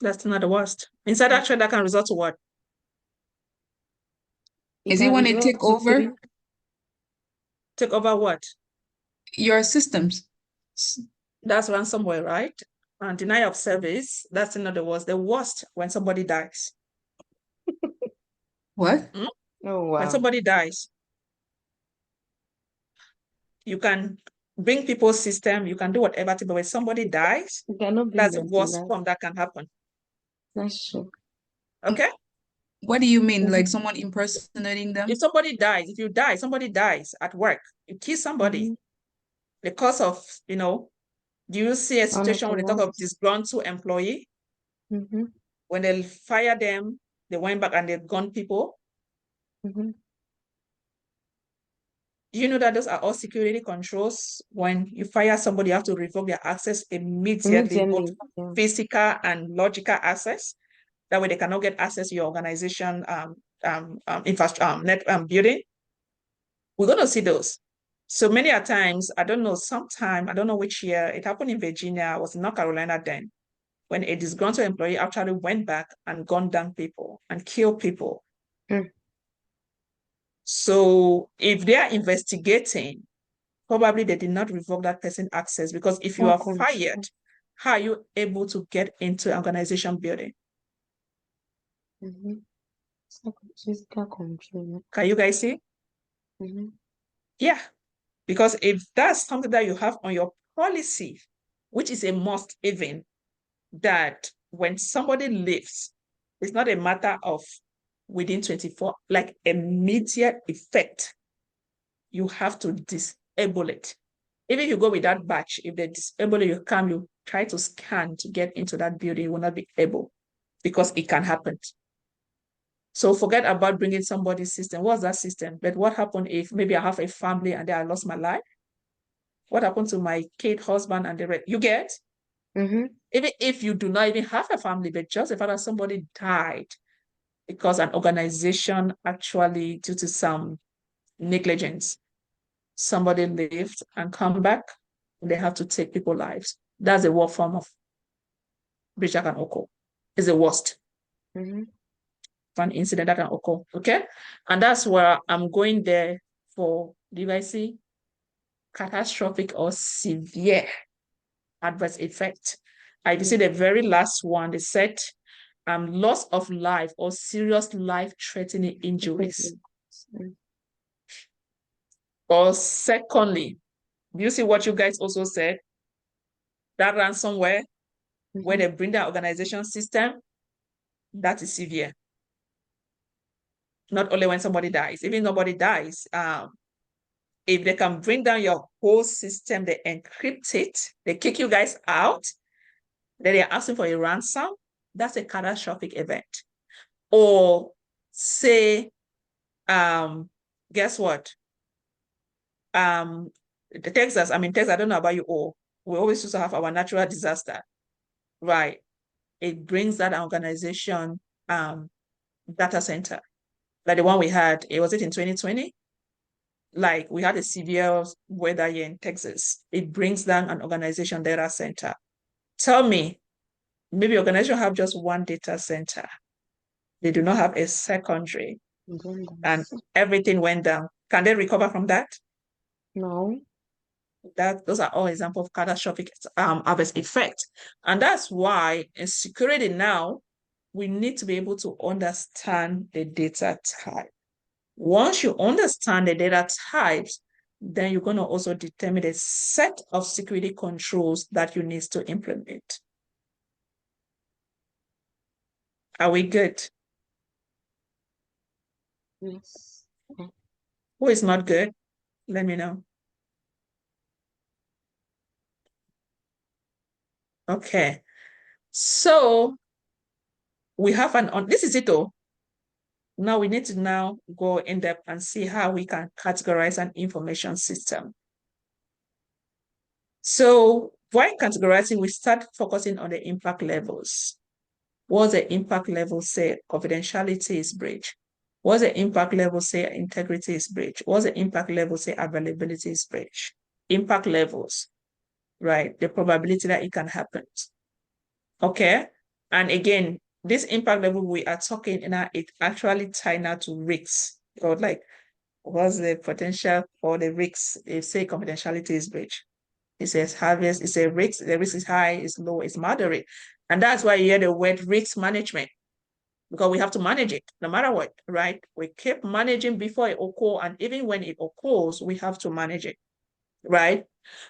That's not the worst. Insider threat that can result to what? Is it when it take over? Take over what? Your systems. That's ransomware, right? And denial of service, that's not the worst. The worst when somebody dies. What? Oh, wow. When somebody dies, you can bring people's system, you can do whatever, but when somebody dies, that's the worst form that can happen. That's true. Okay? What do you mean? Like someone impersonating them? If somebody dies, if you die, somebody dies at work, you kill somebody because of, do you see a situation when they talk of disgruntled employee? When they fire them, they went back and they gunned people. Do you know that those are all security controls? When you fire somebody, you have to revoke their access immediately. Both physical and logical access. That way they cannot get access to your organization infrastructure building. We're going to see those. So many a times, I don't know which year, it happened in Virginia, I was in North Carolina then, when a disgruntled employee actually went back and gunned down people and killed people. So if they are investigating, probably they did not revoke that person access, because if you are fired, how are you able to get into organization building? Physical control. Can you guys see? Yeah. Because if that's something that you have on your policy, which is a must even, that when somebody leaves, it's not a matter of within 24, like immediate effect, you have to disable it. Even if you go with that batch, if they disable it, you try to scan to get into that building, you will not be able, because it can happen. So forget about bringing somebody's system. What's that system? But what happened if maybe I have a family and then I lost my life? What happened to my kid, husband, and the rest? You get? Mm-hmm. Even if you do not even have a family, but just the fact that somebody died because an organization actually, due to some negligence, somebody left and come back, they have to take people's lives. That's the worst form of breach that can occur. It's the worst. Mm-hmm. An incident that can occur. Okay. And that's where I'm going there for device catastrophic or severe adverse effect. I see the very last one, they said loss of life or serious life-threatening injuries. Or secondly, do you see what you guys also said? That ransomware, where they bring their organization system, that is severe. Not only when somebody dies, even nobody dies, if they can bring down your whole system, they encrypt it, they kick you guys out, then they're asking for a ransom, that's a catastrophic event. Or say, guess what? Texas, I don't know about you all, we always used to have our natural disaster, right? It brings that organization data center, like the one we had, was it in 2020? Like we had a severe weather here in Texas. It brings down an organization data center. Tell me, maybe organization have just one data center. They do not have a secondary, and everything went down. Can they recover from that? No. Those are all examples of catastrophic adverse effect. And that's why in security now, we need to be able to understand the data type. Once you understand the data types, then you're going to also determine a set of security controls that you need to implement. Are we good? Yes. Who is not good? Let me know. Okay. So we have this is it though. Now we need to now go in depth and see how we can categorize an information system. So while categorizing, we start focusing on the impact levels. What's the impact level say confidentiality is breach? What's the impact level say integrity is breach? What's the impact level say availability is breach? Impact levels, right? The probability that it can happen. Okay. And again, this impact level we are talking now, it actually tied now to risks. Or like, what's the potential for the risks if say confidentiality is breach? It says harvest, it's a risk, the risk is high, it's low, it's moderate. And that's why you hear the word risk management, because we have to manage it no matter what, right? We keep managing before it occurs, and even when it occurs, we have to manage it, right?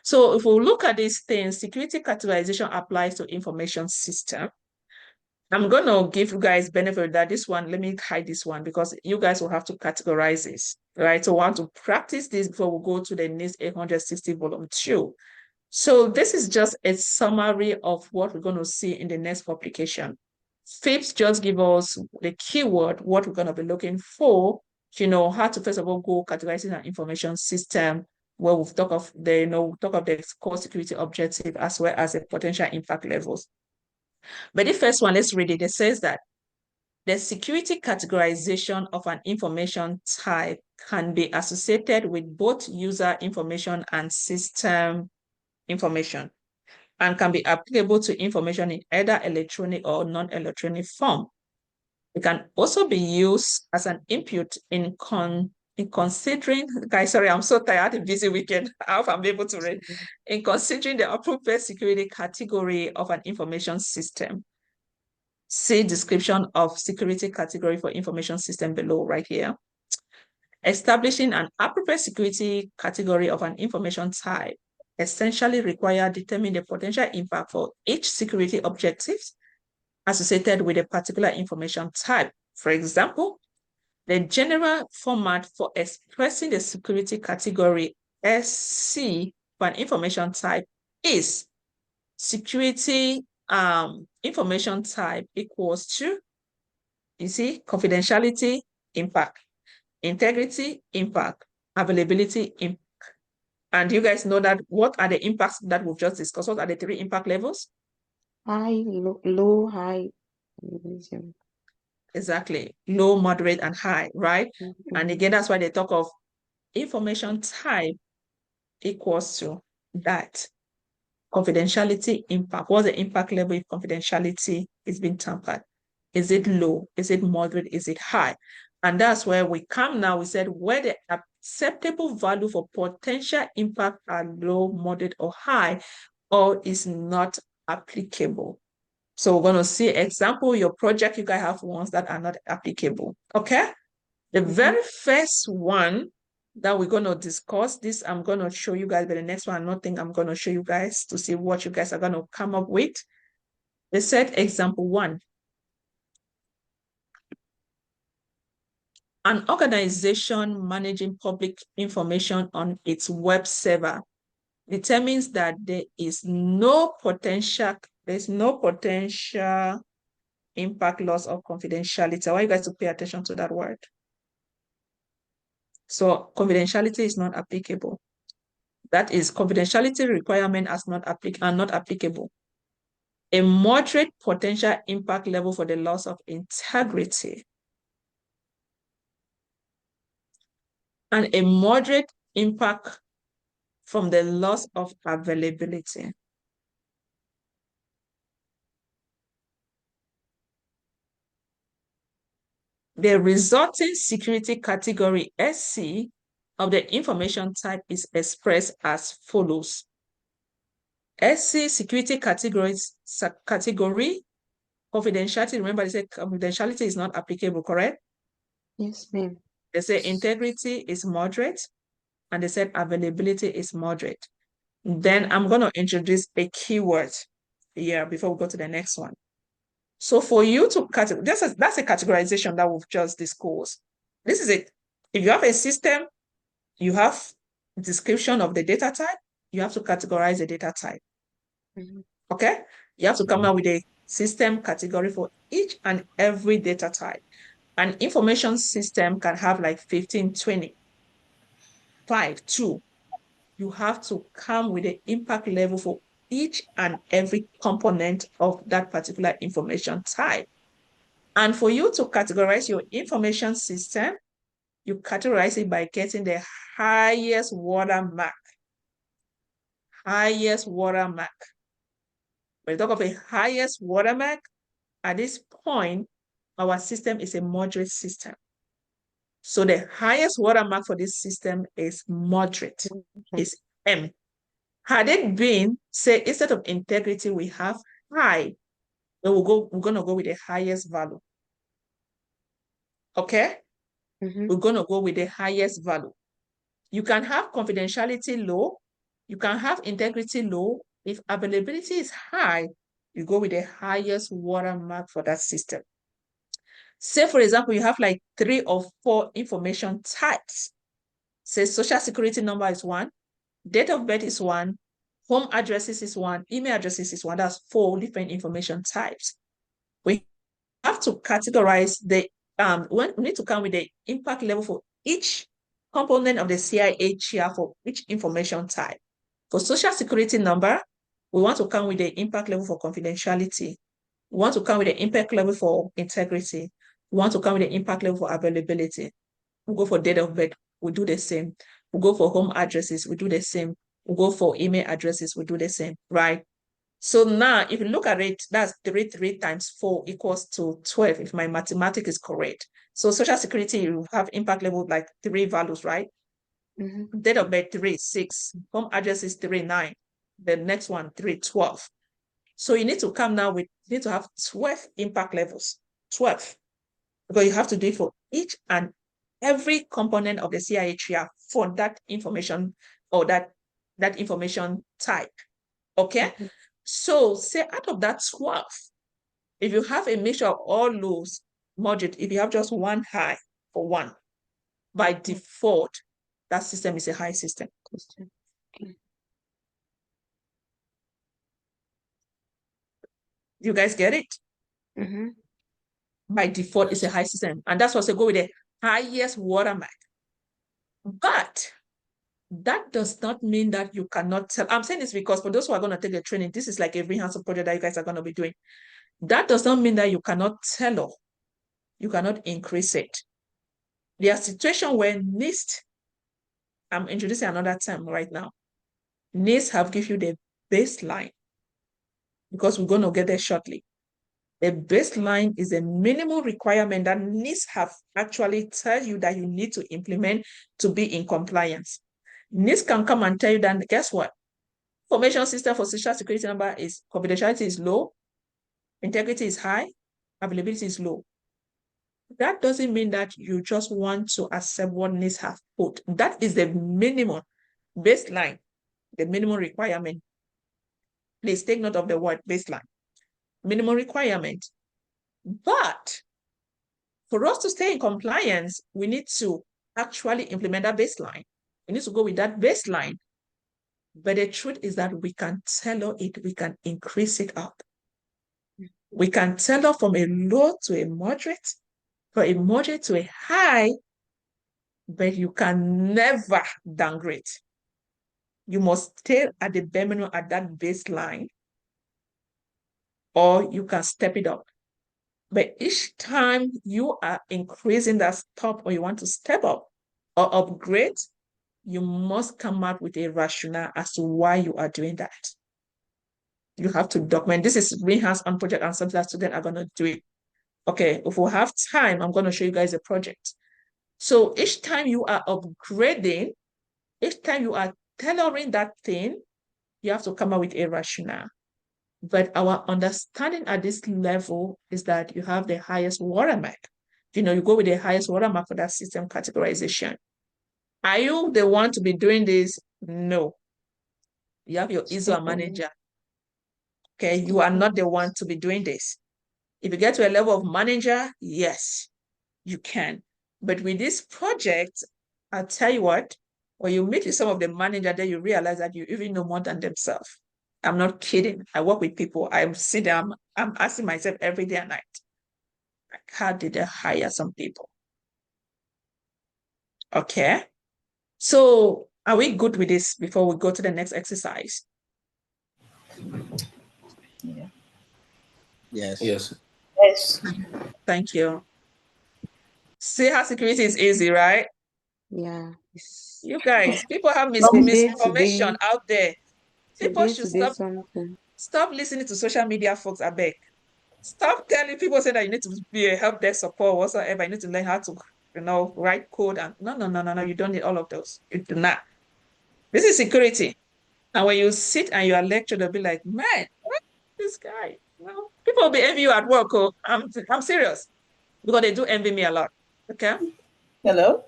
So if we look at these things, security categorization applies to information system. I'm going to give you guys benefit that this one, let me hide this one because you guys will have to categorize this, right? So I want to practice this before we go to the NIST 860 volume 2. So this is just a summary of what we're going to see in the next publication. FIPS just give us the keyword, what we're going to be looking for, how to first of all go categorizing an information system, where we've talked of the core security objective as well as the potential impact levels. But the first one, let's read it. It says that the security categorization of an information type can be associated with both user information and system information, and can be applicable to information in either electronic or non-electronic form. It can also be used as an input in considering, guys, sorry, I'm so tired, a busy weekend. I hope I'm able to read. In considering the appropriate security category of an information system. See description of security category for information system below right here. Establishing an appropriate security category of an information type essentially require determining the potential impact for each security objective associated with a particular information type. For example, the general format for expressing the security category SC for an information type is security information type equals to, you see, confidentiality, impact, integrity, impact, availability, impact. And you guys know that what are the impacts that we've just discussed? What are the 3 impact levels? High, low, high. Exactly. Low, moderate, and high, right? Mm-hmm. And again, that's why they talk of information type equals to that. Confidentiality impact. What's the impact level if confidentiality is being tampered? Is it low? Is it moderate? Is it high? And that's where we come now. We said where the acceptable value for potential impact are low, moderate, or high, or is not applicable. So we're going to see example, your project, you guys have ones that are not applicable. Okay. The very first one that we're going to discuss, this I'm going to show you guys, but the next one, I don't think I'm going to show you guys to see what you guys are going to come up with. They said example 1. An organization managing public information on its web server determines that there's no potential impact, loss, or confidentiality. I want you guys to pay attention to that word. So confidentiality is not applicable. That is, confidentiality requirement are not applicable. A moderate potential impact level for the loss of integrity. And a moderate impact from the loss of availability. The resulting security category SC of the information type is expressed as follows. SC security category, confidentiality, remember they said confidentiality is not applicable, correct? Yes, ma'am. They say integrity is moderate, and they said availability is moderate. Then I'm going to introduce a keyword here before we go to the next one. So for you to categorize, that's a categorization that we've just discussed. This is it. If you have a system, you have description of the data type, you have to categorize the data type. Okay? You have to come up with a system category for each and every data type. An information system can have like 15, 20, 5, 2. You have to come with the impact level for each and every component of that particular information type. And for you to categorize your information system, you categorize it by getting the highest watermark. Highest watermark. When we talk of a highest watermark, at this point, our system is a moderate system. So the highest watermark for this system is moderate, is M. Had it been, say, instead of integrity, we have high, then we're going to go with the highest value. Okay? We're going to go with the highest value. You can have confidentiality low. You can have integrity low. If availability is high, you go with the highest watermark for that system. Say, for example, you have like 3 or 4 information types. Say social security number is 1, date of birth is 1, home addresses is 1, email addresses is 1. That's 4 different information types. We have to categorize the, we need to come with the impact level for each component of the CIA chair for each information type. For social security number, we want to come with the impact level for confidentiality. We want to come with the impact level for integrity. We want to come with the impact level for availability. We go for date of birth, we do the same. We go for home addresses, we do the same. We go for email addresses, we do the same, right? So now, if you look at it, that's 3 times 4 equals to 12, if my mathematics is correct. So social security, you have impact level like 3 values, right? Date of birth 3, 6. Home address is 3, 9. The next one, 3, 12. So you need to come now with, you need to have 12 impact levels. 12. Because you have to do it for each and every component of the CIA triad for that information or that information type. Okay. So say out of that 12, if you have a mixture of all lows, moderate, if you have just one high for one, by default, that system is a high system. You guys get it? By default, it's a high system. And that's what's go with the highest watermark. But that does not mean that you cannot tell. I'm saying this because for those who are going to take the training, this is like a hands-on project that you guys are going to be doing. That does not mean that you cannot tell or you cannot increase it. There are situations where NIST, I'm introducing another term right now. NIST have given you the baseline because we're going to get there shortly. The baseline is a minimum requirement that NIST have actually tell you that you need to implement to be in compliance. NIST can come and tell you that, guess what? Information system for social security number is confidentiality is low, integrity is high, availability is low. That doesn't mean that you just want to accept what NIST have put. That is the minimum baseline, the minimum requirement. Please take note of the word baseline. Minimum requirement. But for us to stay in compliance, we need to actually implement that baseline. We need to go with that baseline. But the truth is that we can tailor it, we can increase it up. We can tailor from a low to a moderate, from a moderate to a high, but you can never downgrade. You must stay at the bare minimum at that baseline, or you can step it up. But each time you are increasing that stop or you want to step up or upgrade, you must come up with a rationale as to why you are doing that. You have to document. This is really hands-on project and something that students are going to do it. Okay, if we have time, I'm going to show you guys a project. So each time you are upgrading, each time you are tailoring that thing, you have to come up with a rationale. But our understanding at this level is that you have the highest watermark. You know, you go with the highest watermark for that system categorization. Are you the one to be doing this? No. You have your ISO manager. Okay, you are not the one to be doing this. If you get to a level of manager, yes, you can. But with this project, I'll tell you what, when you meet with some of the manager, then you realize that you even know more than themselves. I'm not kidding. I work with people. I'm sitting there, I'm asking myself every day and night, like, how did they hire some people? Okay. So are we good with this before we go to the next exercise? Yeah. Yes. Yes. Yes. Thank you. See how security is easy, right? Yeah. You guys, people have Today, misinformation out there. People should stop listening to social media folks, I beg. Stop telling people say that you need to be a help desk support whatsoever. You need to learn how to, write code and no. You don't need all of those. You do not. This is security. And when you sit and you are lectured, they'll be like, man, what this guy? People will be envy you at work. Oh, I'm serious. Because they do envy me a lot. Okay. Hello?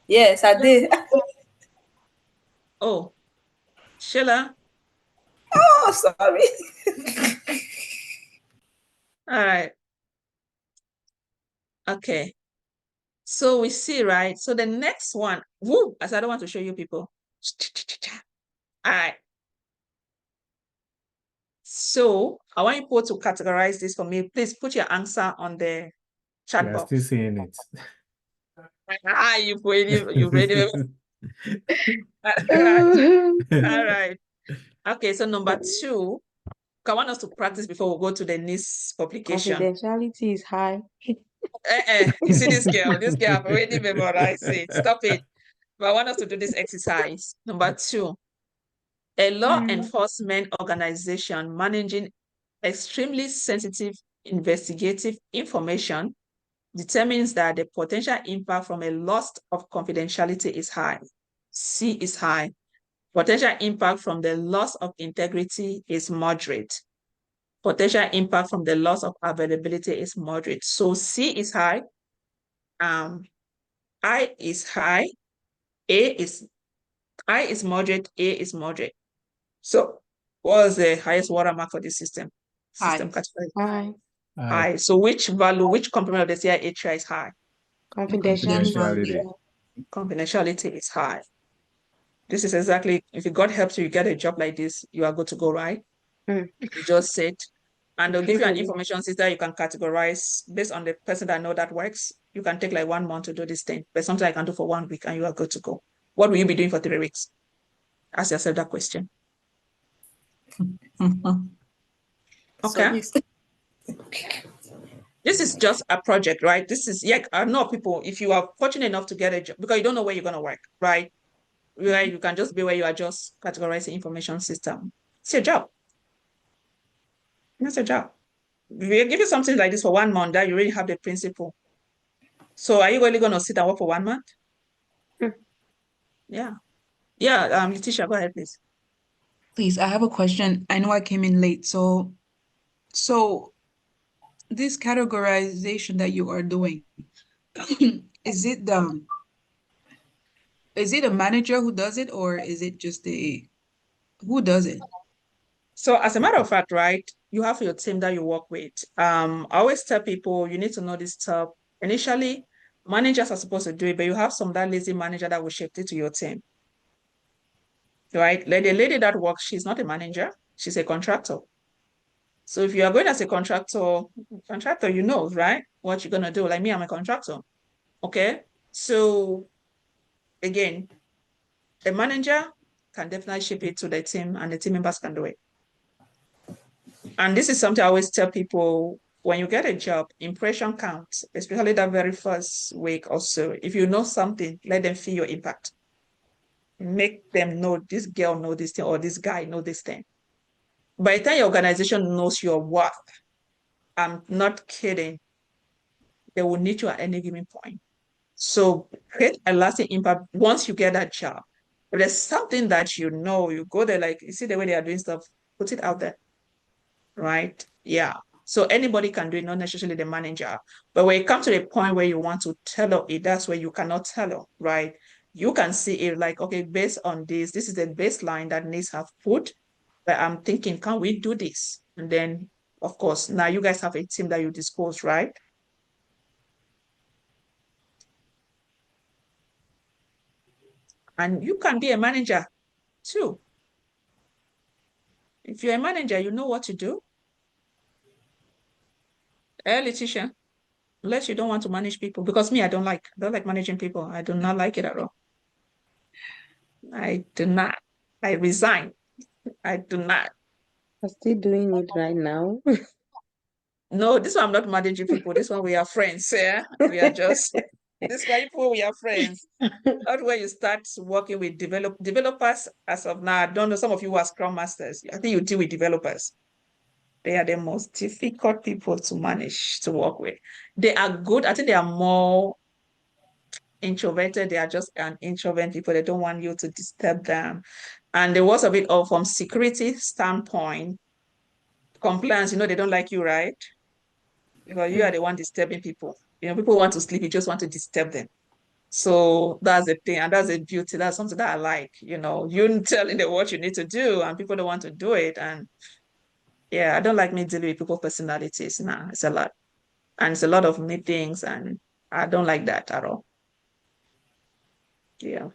Yes, I did. Oh, Sheila. Oh, sorry. All right. Okay. So we see, right? So the next one, as I don't want to show you people. All right. So I want you people to categorize this for me. Please put your answer on the chat box. Still seeing it. You ready? All right. Okay, so number 2, I want us to practice before we go to the NIST publication. Confidentiality is high. You see this girl? This girl have already memorized it. Stop it. But I want us to do this exercise. Number 2, a law enforcement organization managing extremely sensitive investigative information determines that the potential impact from a loss of confidentiality is high. C is high. Potential impact from the loss of integrity is moderate. Potential impact from the loss of availability is moderate. So C is high. I is high, I is moderate, A is moderate. So what is the highest watermark for this system? System category. High. High. So which value, which component of the CIHI is high? Confidentiality. Confidentiality is high. This is exactly, if God helps you, you get a job like this, you are good to go, right? You just sit, and they'll give you an information system you can categorize based on the person that know that works. You can take like 1 month to do this thing, but something I can do for 1 week and you are good to go. What will you be doing for 3 weeks? Ask yourself that question. Okay. This is just a project, right? This is, yeah, I know people, if you are fortunate enough to get a job, because you don't know where you're going to work, right? Right? You can just be where you are just categorizing information system. It's your job. It's your job. If we give you something like this for 1 month, that you already have the principle. So are you really going to sit and work for 1 month? Yeah. Yeah, Letitia, go ahead, please. Please, I have a question. I know I came in late, so this categorization that you are doing, is it a manager who does it, or is it just who does it? So as a matter of fact, right, you have your team that you work with. I always tell people you need to know this stuff. Initially, managers are supposed to do it, but you have some that lazy manager that will shift it to your team. Right? Like the lady that works, she's not a manager, she's a contractor. So if you are going as a contractor, you know, right, what you're gonna do. Like me, I'm a contractor. Okay. So again, a manager can definitely ship it to the team and the team members can do it. And this is something I always tell people, when you get a job, impression counts, especially that very first week or so. If you know something, let them feel your impact. Make them know this girl know this thing or this guy know this thing. By the time your organization knows your worth, I'm not kidding, they will need you at any given point. So create a lasting impact once you get that job. If there's something that you know, you go there, like you see the way they are doing stuff, put it out there. Right? Yeah. So anybody can do it, not necessarily the manager. But when it comes to the point where you want to tell it, that's where you cannot tell her, right? You can see it like, okay, based on this is the baseline that NIST have put, but I'm thinking, can we do this? And then, of course, now you guys have a team that you disclose, right? And you can be a manager too. If you're a manager, you know what to do. Letitia, unless you don't want to manage people, because me, I don't like managing people. I do not like it at all. I do not. I resign. I do not. I'm still doing it right now. No, this one I'm not managing people. This one we are friends. Yeah, we are just this one people we are friends. Not where you start working with developers. As of now, I don't know. Some of you are Scrum Masters. I think you deal with developers. They are the most difficult people to manage, to work with. They are good. I think they are more introverted. They are just an introvert people. They don't want you to disturb them. And there was a bit of from security standpoint, compliance, they don't like you, right? Because you are the one disturbing people. People want to sleep, you just want to disturb them. So that's the thing, and that's a beauty. That's something that I like. You telling them what you need to do, and people don't want to do it. And yeah, I don't like me dealing with people's personalities. Nah, it's a lot. And it's a lot of meetings, and I don't like that at all. Yeah.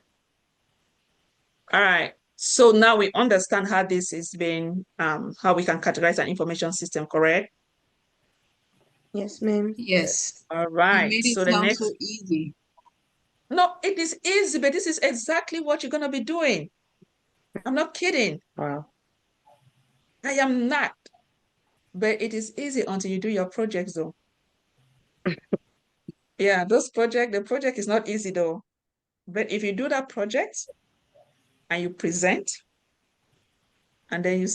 All right. So now we understand how this is being, how we can categorize an information system, correct? Yes, ma'am. Yes. All You right. made it So the sound so next, easy. no, it is easy, but this is exactly what you're going to be doing. I'm not kidding. Wow. I am not. But it is easy until you do your projects, though. Yeah, the project is not easy, though. But if you do that project and you present, and then you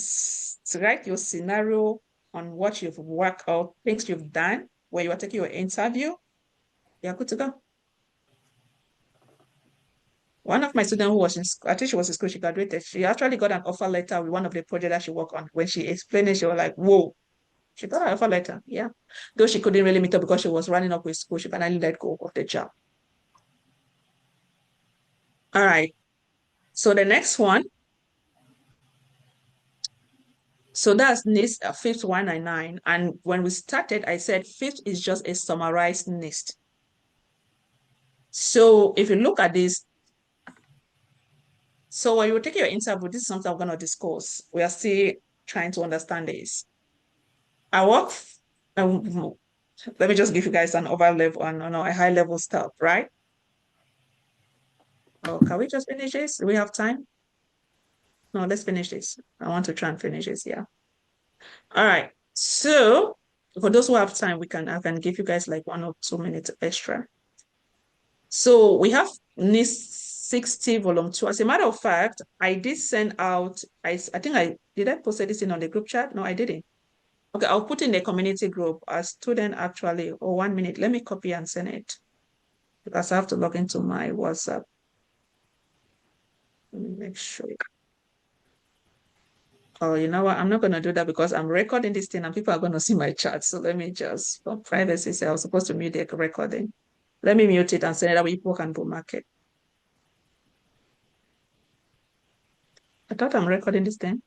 write your scenario on what you've worked out, things you've done, where you are taking your interview, you're good to go. One of my students who was in school, I think she was in school, she graduated. She actually got an offer letter with one of the projects that she worked on. When she explained it, she was like, whoa, she got an offer letter. Yeah. Though she couldn't really meet up because she was running up with school, she finally let go of the job. All right. So the next one. So that's NIST FIPS 199. And when we started, I said FIPS is just a summarized NIST. So if you look at this, so when you take your interview, this is something I'm going to discuss. We are still trying to understand this. I work, let me just give you guys an overlevel and a high level stuff, right? Oh, can we just finish this? Do we have time? No, let's finish this. I want to try and finish this, yeah. All right. So for those who have time, I can give you guys like 1 or 2 minutes extra. So we have NIST 60 volume 2. As a matter of fact, I did send out, I think did I post this in on the group chat? No, I didn't. Okay, I'll put in the community group a student actually, or 1 minute. Let me copy and send it because I have to log into my WhatsApp. Let me make sure. Oh, you know what? I'm not going to do that because I'm recording this thing and people are going to see my chat. So let me just, for privacy, say I was supposed to mute the recording. Let me mute it and send it that way people can bookmark it. I thought I'm recording this thing.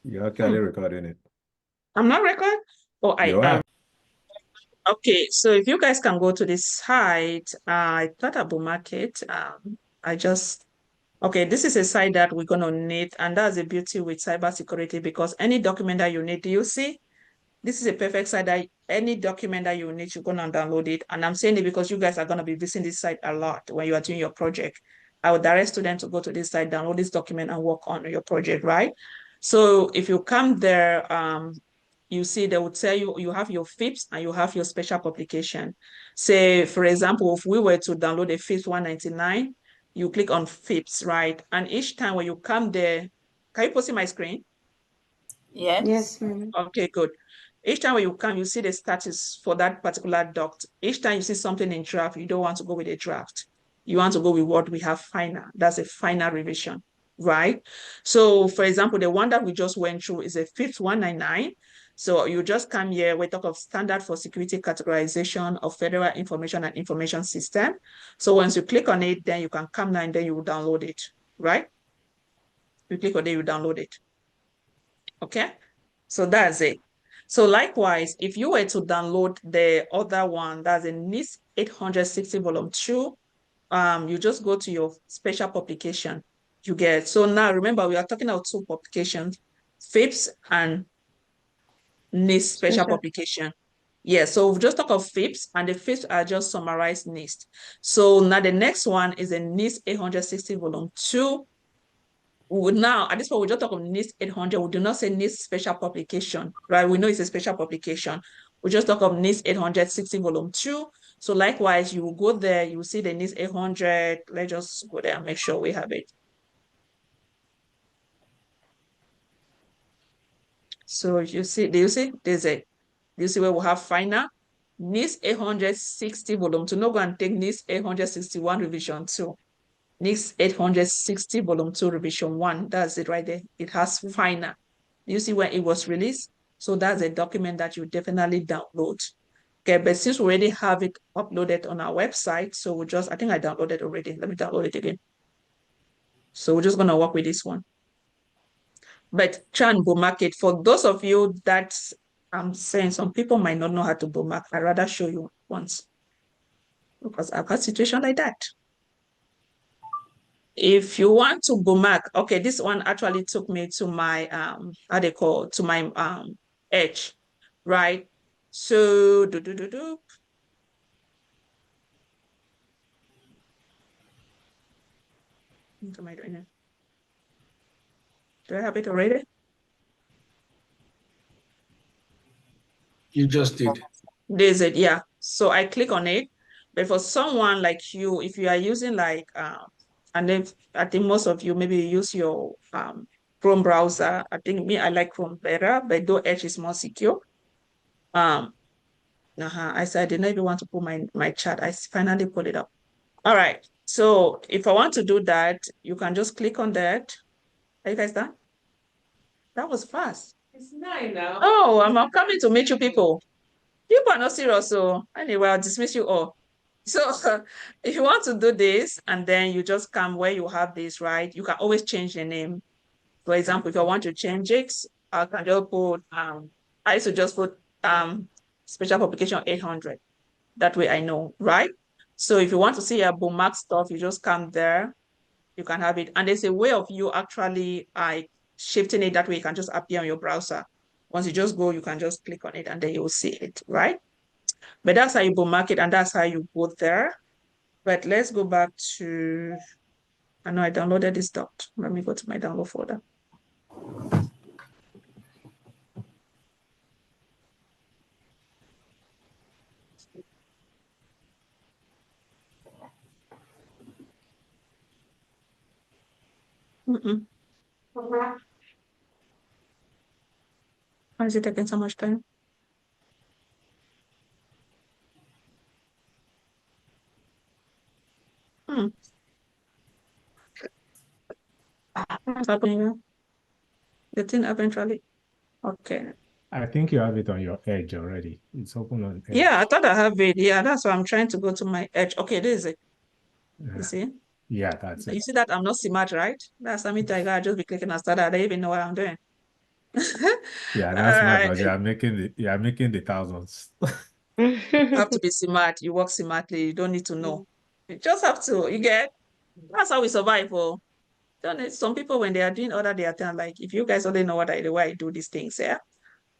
You're actually recording it. I'm not recording? Oh, I am. Okay, so if you guys can go to this site, I thought about market. Okay, this is a site that we're going to need, and that's the beauty with cybersecurity because any document that you need, do you see? This is a perfect site that any document that you need, you're going to download it. And I'm saying it because you guys are going to be visiting this site a lot when you are doing your project. I would direct students to go to this site, download this document, and work on your project, right? So if you come there, you see they will tell you you have your FIPS and you have your special publication. Say, for example, if we were to download a FIPS 199, you click on FIPS, right? And each time when you come there, can you post in my screen? Yes. Yes. Okay, good. Each time when you come, you see the status for that particular doc. Each time you see something in draft, you don't want to go with a draft. You want to go with what we have final. That's a final revision, right? So, for example, the one that we just went through is a FIPS 199. So you just come here, we talk of standard for security categorization of federal information and information system. So once you click on it, then you can come now and then you will download it, right? You click on it, you download it. Okay, so that's it. So likewise, if you were to download the other one, that's a NIST 860 volume 2, you just go to your special publication you get. So now remember, we are talking about 2 publications, FIPS and NIST special publication. Yeah, so we've just talk of FIPS, and the FIPS are just summarized NIST. So now the next one is a NIST 860 volume 2. Now, at this point, we just talk of NIST 800. We do not say NIST special publication, right? We know it's a special publication. We just talk of NIST 860 volume 2. So likewise, you will go there, you will see the NIST 800. Let's just go there and make sure we have it. So you see, do you see? There's a, do you see where we have final? NIST 860 volume 2. No, go and take NIST 861 revision 2. NIST 860 volume 2 revision 1. That's it right there. It has final. You see when it was released? So that's a document that you definitely download. Okay, but since we already have it uploaded on our website, so we just, I think I downloaded already. Let me download it again. So we're just going to work with this one. But try and bookmark it. For those of you that I'm saying, some people might not know how to bookmark. I'd rather show you once because I've had situation like that. If you want to bookmark, okay, this one actually took me to my how they call, to my edge, right? So What am I doing here? Do I have it already? You just did. There's it, yeah. So I click on it. But for someone like you, if you are using like and then I think most of you maybe use your Chrome browser. I think me, I like Chrome better, but though Edge is more secure. I said I did not even want to put my chat. I finally pulled it up. All right. So if I want to do that, you can just click on that. Are you guys done? That was fast. It's 9 now. Oh, I'm coming to meet you people. People are not serious, so anyway, I'll dismiss you all. So if you want to do this, and then you just come where you have this, right? You can always change the name. For example, if I want to change it, I can just put, I used to just put Special Publication 800. That way I know, right? So if you want to see your bookmark stuff, you just come there, you can have it. And there's a way of you actually shifting it that way. It can just appear on your browser. Once you just go, you can just click on it and then you'll see it, right? But that's how you bookmark it and that's how you go there. But let's go back to, I know I downloaded this doc. Let me go to my download folder. Why is it taking so much time? What's happening here? The thing eventually. Okay. I think you have it on your Edge already. It's open on Edge. Yeah, I thought I have it. Yeah, that's why I'm trying to go to my Edge. Okay, this is it. You see? Yeah, that's it. You see that I'm not smart, right? That's something I gotta just be clicking and start. I don't even know what I'm doing. Yeah, that's smart Alright. because you are making the thousands. You have to be smart. You work smartly. You don't need to know. You just have to. You get. That's how we survive. Oh, don't it? Some people when they are doing other their thing, like if you guys only know the way I do these things, yeah.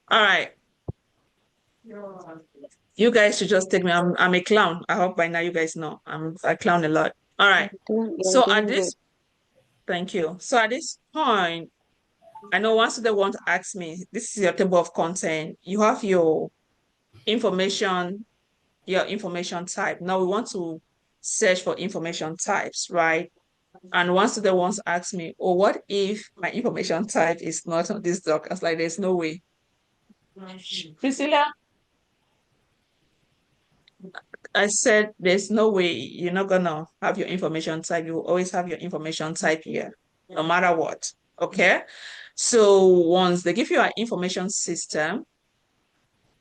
All right. You guys should just take me. I'm a clown. I hope by now you guys know I clown a lot. All right. So at this, thank you. So at this point, I know once they want to ask me, this is your table of content. You have your information type. Now we want to search for information types, right? And once they want to ask me, oh, what if my information type is not on this doc? I was like, there's no way. Priscilla, I said, there's no way you're not gonna have your information type. You will always have your information type here, no matter what. Okay. So once they give you an information system,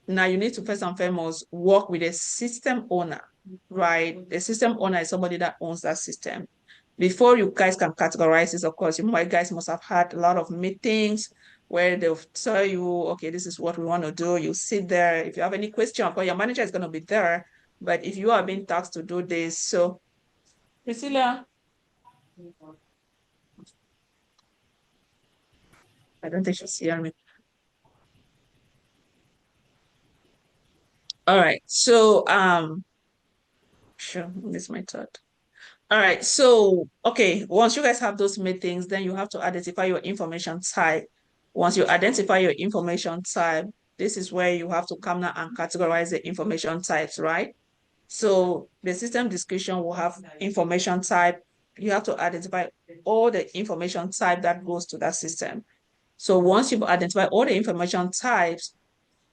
now you need to first and foremost work with a system owner, right? The system owner is somebody that owns that system. Before you guys can categorize this, of course, you guys must have had a lot of meetings where they'll tell you, okay, this is what we want to do. You sit there. If you have any question, of course, your manager is going to be there. But if you are being tasked to do this, so Priscilla, I don't think she's hearing me. All right. So sure, this is my thought. All right. So okay, once you guys have those meetings, then you have to identify your information type. Once you identify your information type, this is where you have to come now and categorize the information types, right? So the system description will have information type. You have to identify all the information type that goes to that system. So once you've identified all the information types,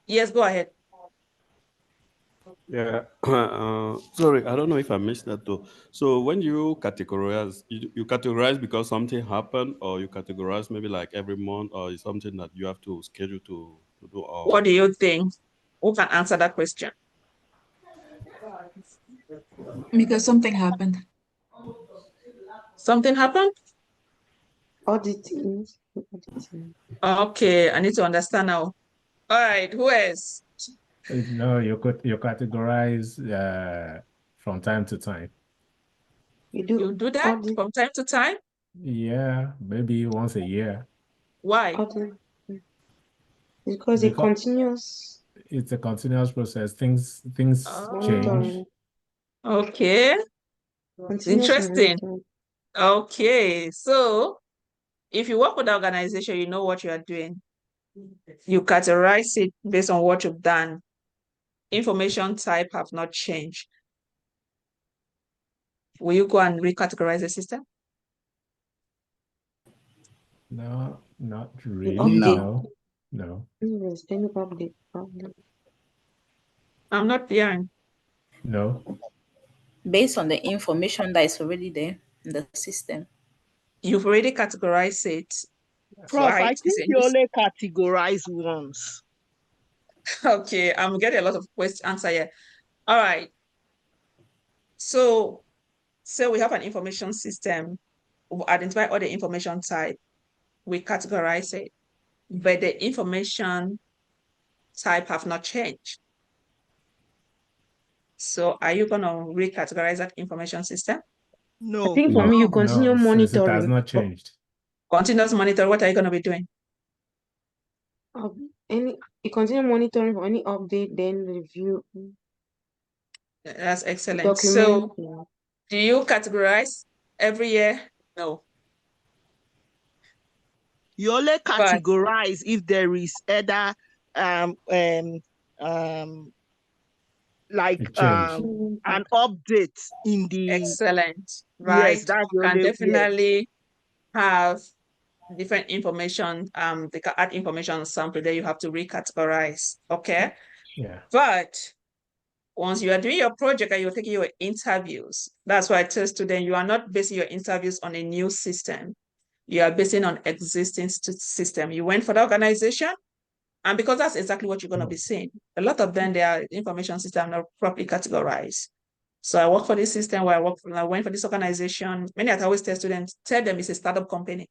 yes, go ahead. Yeah, sorry, I don't know if I missed that though. So when you categorize, you categorize because something happened, or you categorize maybe like every month, or it's something that you have to schedule to do. Or What do you think? Who can answer that question? Because something happened. Something happened? Auditing. Okay, I need to understand now. All right, who else? No, you categorize from time to time. You do that audit. from time to time? Yeah, maybe once a year. Why? Audit. Because it continues. It's a continuous process. Things change. Monitoring. Okay. Continuous Interesting. monitoring. Okay, so if you work with the organization, you know what you are doing. You categorize it based on what you've done. Information type have not changed. Will you go and recategorize the system? No, not really. No. No. Yes, any update. I'm not hearing. No. Based on the information that is already there in the system. You've already categorized it. Prof, right? I think you only categorize once. Okay, I'm getting a lot of answer here. All right. So we have an information system. We identify all the information type. We categorize it, but the information type have not changed. So are you going to recategorize that information system? I think for me, you continue since it has monitoring. not changed. Continuous monitor, what are you going to be doing? You continue monitoring for any update, then review. That's excellent. Document. So do you categorize every year? No. You only categorize if there is either like an update in the excellent, right? Yes, that's You can definitely have different information. They can add information sample that you have to recategorize. Okay. Yeah. But once you are doing your project and you're taking your interviews, that's why I tell students you are not basing your interviews on a new system. You are basing on existing system. You went for the organization, and because that's exactly what you're going to be seeing. A lot of them, their information system not properly categorized. So I work for this system where I went for this organization. Many I always tell students, tell them it's a startup company,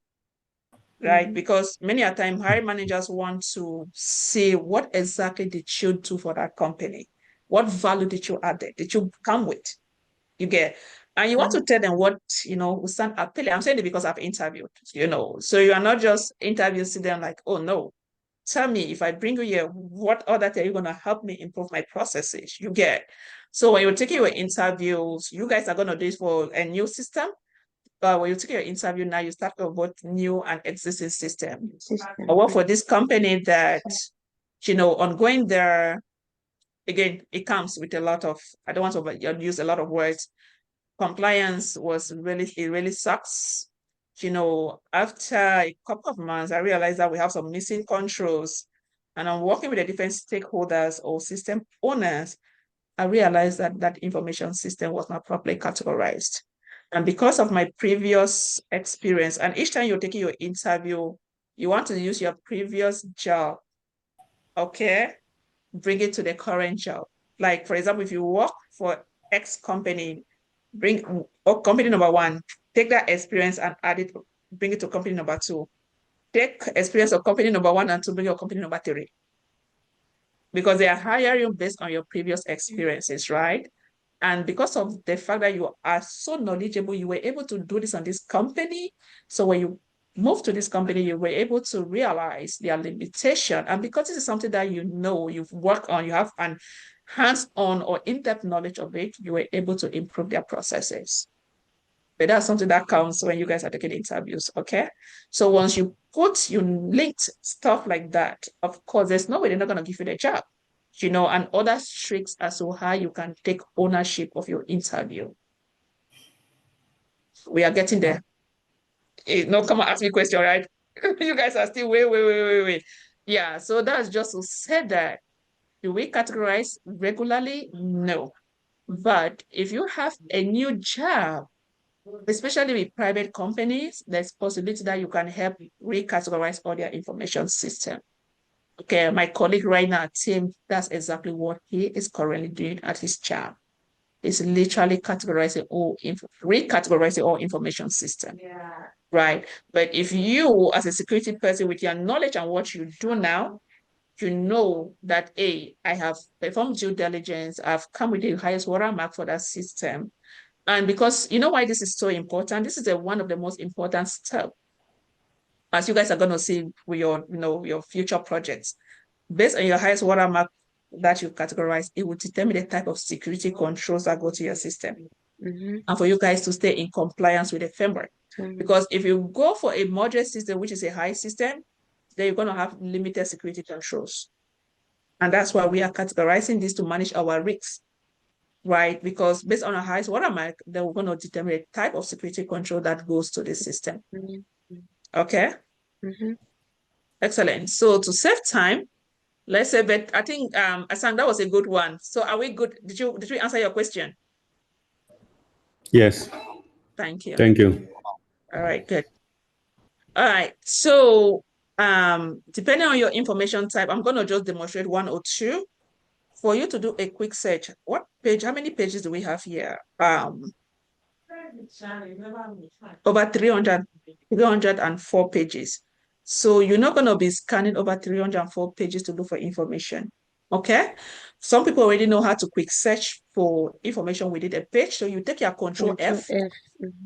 right? Because many a time hiring managers want to see what exactly did you do for that company? What value did you add there? Did you come with? You get, and you want to tell them what, will stand appealing. I'm saying it because I've interviewed, so you are not just interviewing them like, oh no, tell me if I bring you here, what other thing are you going to help me improve my processes? You get. So when you're taking your interviews, you guys are going to do this for a new system. But when you take your interview now, you start with both new and existing system. I work for this company that, ongoing there, again, it comes with a lot of, I don't want to use a lot of words. Compliance it really sucks. After a couple of months, I realized that we have some missing controls, and I'm working with the different stakeholders or system owners. I realized that that information system was not properly categorized. And because of my previous experience, and each time you're taking your interview, you want to use your previous job, okay? Bring it to the current job. Like, for example, if you work for X company, company number 1, take that experience and bring it to company number 2. Take experience of company number 1 and 2, bring your company number 3. Because they are hiring you based on your previous experiences, right? And because of the fact that you are so knowledgeable, you were able to do this on this company. So when you move to this company, you were able to realize their limitation. And because this is something that you've worked on, you have an hands-on or in-depth knowledge of it, you were able to improve their processes. But that's something that counts when you guys are taking interviews, okay? So once you linked stuff like that, of course, there's no way they're not going to give you the job, and other tricks as to how you can take ownership of your interview. We are getting there. No, come on, ask me a question, right? You guys are still wait. Yeah, so that's just to say that, do we categorize regularly? No. But if you have a new job, especially with private companies, there's possibility that you can help recategorize all their information system. Okay, my colleague right now, Tim, that's exactly what he is currently doing at his job. He's literally recategorizing all information system. Yeah. Right. But if you, as a security person, with your knowledge and what you do now, you know that, I have performed due diligence, I've come with the highest watermark for that system. And because, why this is so important? This is one of the most important steps, as you guys are going to see with your future projects. Based on your highest watermark that you categorize, it will determine the type of security controls that go to your system. And for you guys to stay in compliance with the framework. Because if you go for a moderate system, which is a high system, then you're going to have limited security controls. And that's why we are categorizing this to manage our risks, right? Because based on our highest watermark, then we're going to determine the type of security control that goes to the system. Okay? Excellent. So to save time, let's say, but I think, Asan, that was a good one. So are we good? Did we answer your question? Yes. Thank you. Thank you. All right, good. All right. So Depending on your information type, I'm going to just demonstrate one or two. For you to do a quick search, what page, how many pages do we have here? Over 304 pages. So you're not going to be scanning over 304 pages to look for information. Okay. Some people already know how to quick search for information within a page. So you take your Control F.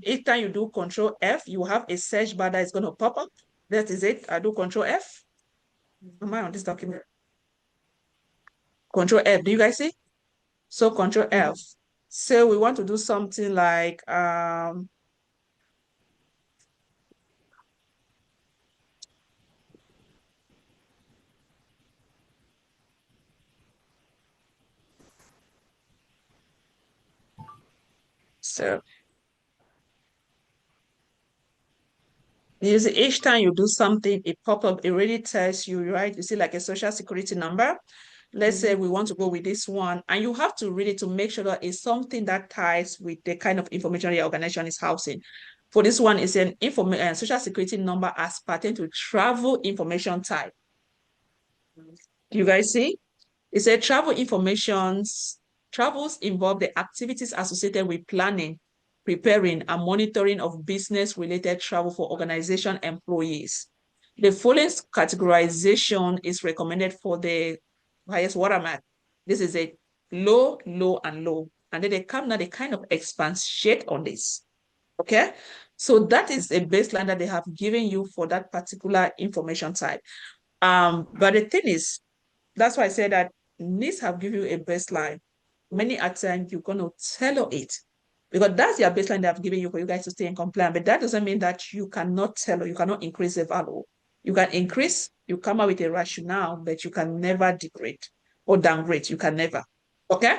Each time you do Control F, you have a search bar that is going to pop up. That is it. I do Control F. Am I on this document? Control F. Do you guys see? So Control F. So we want to do something like so you see, each time you do something, it pop up, it really tells you, right? You see like a social security number. Let's say we want to go with this one, and you have to read it to make sure that it's something that ties with the kind of information your organization is housing. For this one, it's an social security number as pertain to travel information type. Do you guys see? It said travel informations. Travels involve the activities associated with planning, preparing, and monitoring of business-related travel for organization employees. The following categorization is recommended for the highest watermark. This is a low, low, and low. And then they come now, they kind of expatiate on this. Okay? So that is a baseline that they have given you for that particular information type. But the thing is, that's why I said that NIST have given you a baseline. Many a times you're going to tailor it because that's your baseline they have given you for you guys to stay in compliance. But that doesn't mean that you cannot tailor, you cannot increase the value. You can increase, you come up with a rationale, but you can never degrade or downgrade. You can never. Okay?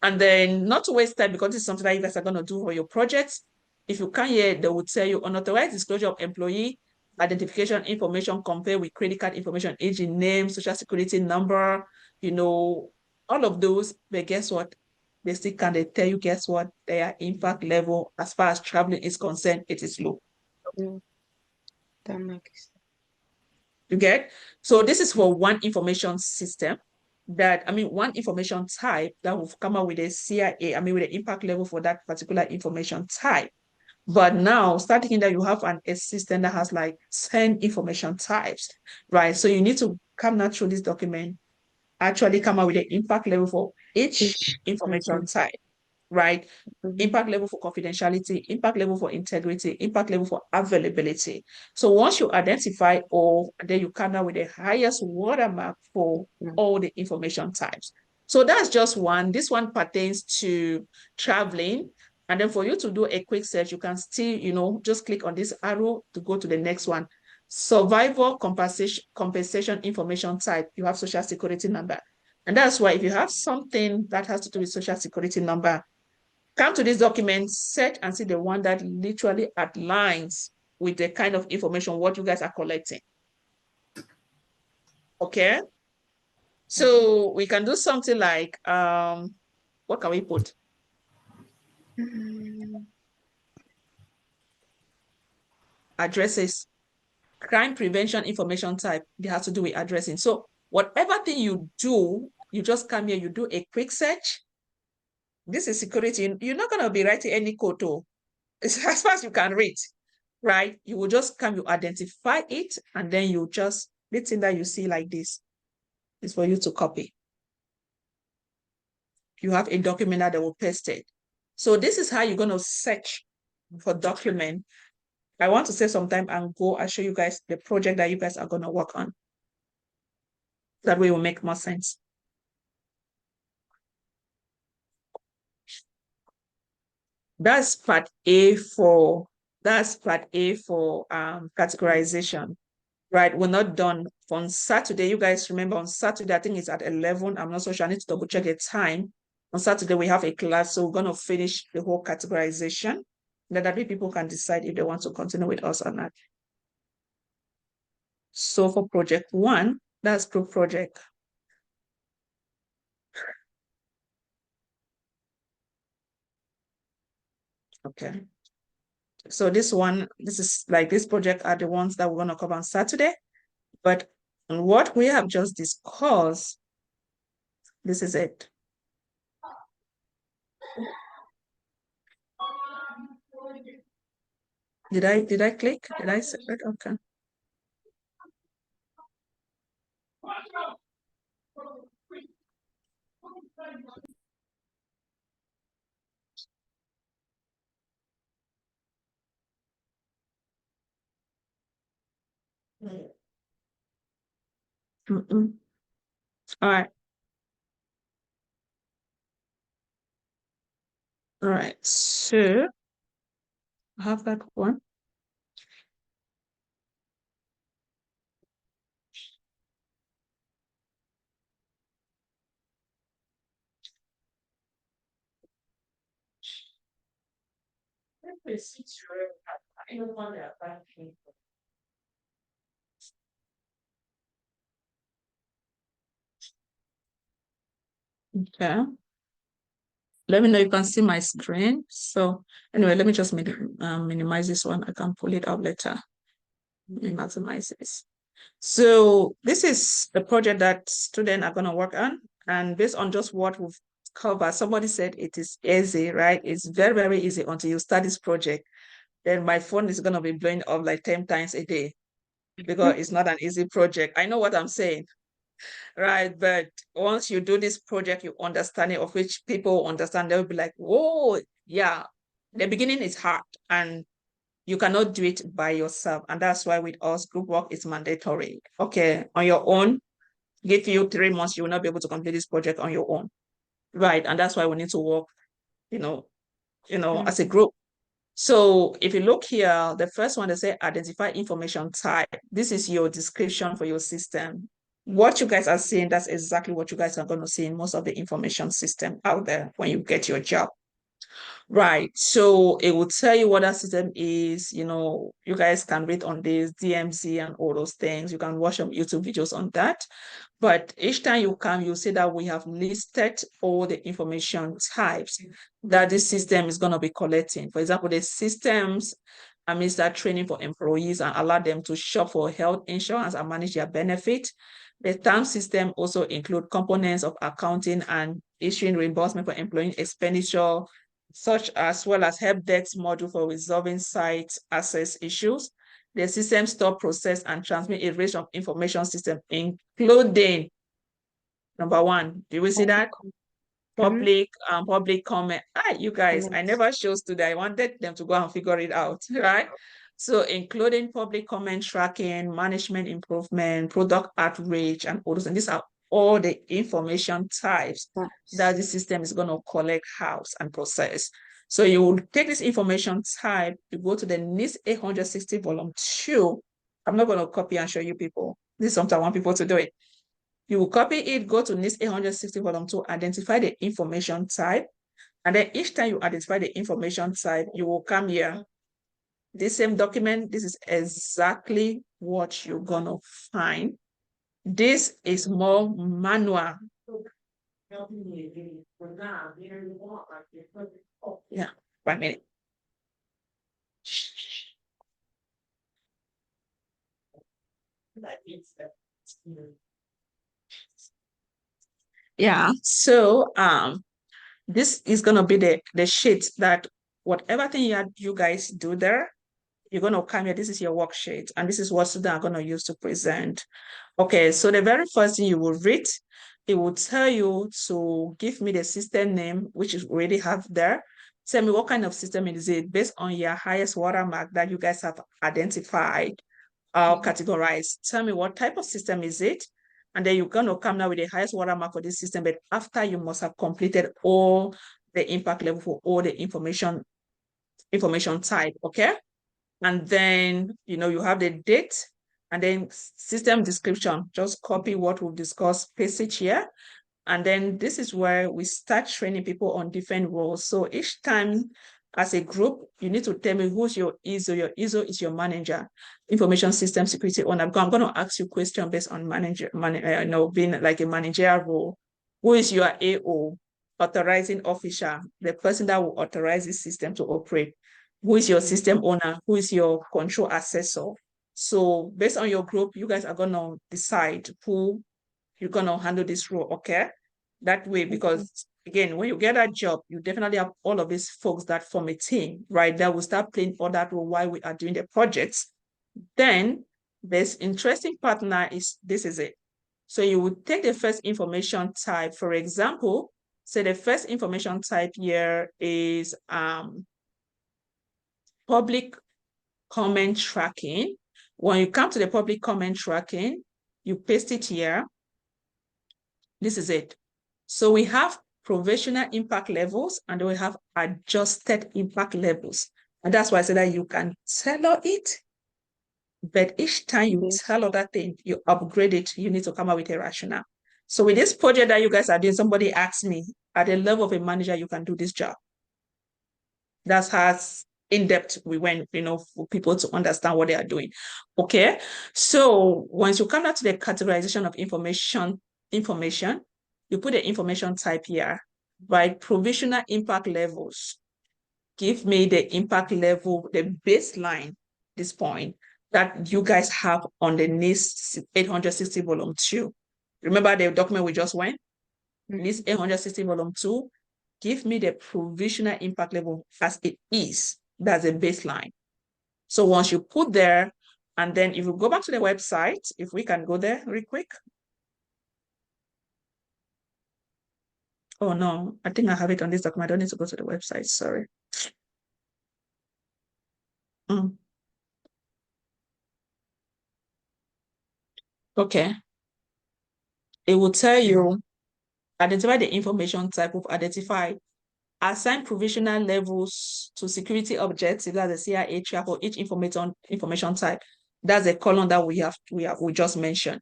And then not to waste time because this is something that you guys are going to do for your projects. If you can't hear, they would tell you unauthorized disclosure of employee identification information compared with credit card information, age, name, social security number, you know, all of those. But guess what? They still can they tell you, guess what? Their impact level as far as traveling is concerned, it is low. That makes sense. You get? So this is for one information system that, I mean, one information type that will come up with a CIA, I mean, with the impact level for that particular information type. But now, start thinking that you have a system that has like 10 information types, right? So you need to come now through this document, actually come up with the impact level for each information type, right? Impact level for confidentiality, impact level for integrity, impact level for availability. So once you identify all, then you come out with the highest watermark for all the information types. So that's just one. This one pertains to traveling. And then for you to do a quick search, you can still, you know, just click on this arrow to go to the next one. Survivor compensation information type, you have social security number. And that's why if you have something that has to do with social security number, come to this document, search and see the one that literally aligns with the kind of information what you guys are collecting. Okay. So we can do something like, what can we put? Addresses, crime prevention information type, they have to do with addressing. So whatever thing you do, you just come here, you do a quick search. This is security. You're not going to be writing any code, as far as you can read, right? You will just come, you identify it, and then you just, the thing that you see like this is for you to copy. You have a document that they will paste it. So this is how you're going to search for document. I want to save some time and go and show you guys the project that you guys are going to work on. That way will make more sense. That's part A for categorization, right? We're not done. On Saturday, you guys remember on Saturday, I think it's at 11. I'm not so sure. I need to double check the time. On Saturday, we have a class, so we're going to finish the whole categorization. That way people can decide if they want to continue with us or not. So for project 1, that's group project. Okay. So this one, this is like this project are the ones that we're going to cover on Saturday. But what we have just discussed, this is it. Did I click? Did I say it? Okay. All right. All right. So I have that one. Okay. Let me know if you can see my screen. So anyway, let me just minimize this one. I can pull it up later. Maximize this. So this is the project that students are going to work on. And based on just what we've covered, somebody said it is easy, right? It's very, very easy until you start this project. Then my phone is going to be blowing up like 10 times a day because it's not an easy project. I know what I'm saying, right? But once you do this project, you understand it, of which people understand, they'll be like, whoa, yeah, the beginning is hard and you cannot do it by yourself. And that's why with us, group work is mandatory. Okay, on your own, give you 3 months, you will not be able to complete this project on your own, right? And that's why we need to work, as a group. So if you look here, the first one, they say identify information type. This is your description for your system. What you guys are seeing, that's exactly what you guys are going to see in most of the information system out there when you get your job. Right. So it will tell you what that system is. You guys can read on this DMZ and all those things. You can watch some YouTube videos on that. But each time you come, you see that we have listed all the information types that this system is going to be collecting. For example, the systems administer training for employees and allow them to shop for health insurance and manage their benefit. The term system also include components of accounting and issuing reimbursement for employee expenditure, such as well as help desk module for resolving site access issues. The system store, process, and transmit a range of information system, including number 1. Do we see that? Public comment. You guys, I never chose today. I wanted them to go and figure it out, right? So including public comment tracking, management improvement, product outreach, and all those. And these are all the information types that the system is going to collect, house, and process. So you will take this information type, you go to the NIST 860 volume 2. I'm not going to copy and show you people. This is something I want people to do it. You will copy it, go to NIST 860 volume 2, identify the information type. And then each time you identify the information type, you will come here. This same document, this is exactly what you're going to find. This is more manual. Yeah, 1 minute. Yeah, so this is going to be the sheet that whatever thing you guys do there, you're going to come here. This is your worksheet, and this is what students are going to use to present. Okay, so the very first thing you will read, it will tell you to give me the system name, which is already have there. Tell me what kind of system is it based on your highest watermark that you guys have identified or categorized. Tell me what type of system is it, and then you're going to come now with the highest watermark for this system, but after you must have completed all the impact level for all the information type, okay? And then, you have the date and then system description. Just copy what we've discussed, paste it here. And then this is where we start training people on different roles. So each time as a group, you need to tell me who's your ISO. Your ISO is your manager, information system security owner. I'm going to ask you a question based on being like a managerial role. Who is your AO, authorizing officer, the person that will authorize the system to operate? Who is your system owner? Who is your control assessor? So based on your group, you guys are gonna decide who you're gonna handle this role, okay? That way, because again, when you get a job, you definitely have all of these folks that form a team, right? That will start playing all that role while we are doing the projects. Then this interesting partner is, this is it. So you would take the first information type, for example, say the first information type here is public comment tracking. When you come to the public comment tracking, you paste it here. This is it. So we have provisional impact levels and we have adjusted impact levels. And that's why I said that you can tailor it, but each time you tailor that thing, you upgrade it, you need to come up with a rationale. So with this project that you guys are doing, somebody asked me, at the level of a manager, you can do this job. That's how in-depth we went, for people to understand what they are doing. Okay. So once you come out to the categorization of information, you put the information type here, right? Provisional impact levels. Give me the impact level, the baseline, this point, that you guys have on the NIST 860 volume 2. Remember the document we just went? NIST 860 volume 2. Give me the provisional impact level as it is. That's a baseline. So once you put there, and then if you go back to the website, if we can go there real quick. Oh no, I think I have it on this document. I don't need to go to the website, sorry. Okay. It will tell you, identify the information type of identified, assign provisional levels to security objectives, that's the CIA track for each information type. That's the column that we just mentioned.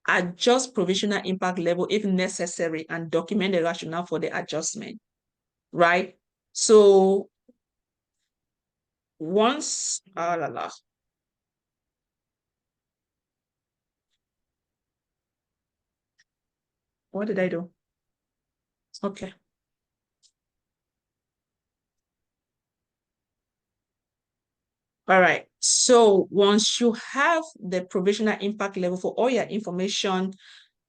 Adjust provisional impact level if necessary and document the rationale for the adjustment, right? So once, what did I do? Okay. All right. So once you have the provisional impact level for all your information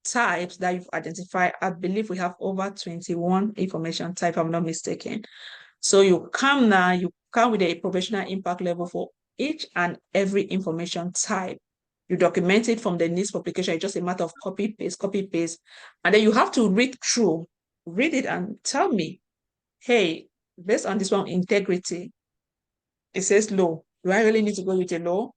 types that you've identified, I believe we have over 21 information type, if I'm not mistaken. So you come with a provisional impact level for each and every information type. You document it from the NIST publication. It's just a matter of copy, paste. And then you have to read it and tell me, hey, based on this one, integrity, it says low. Do I really need to go with a low?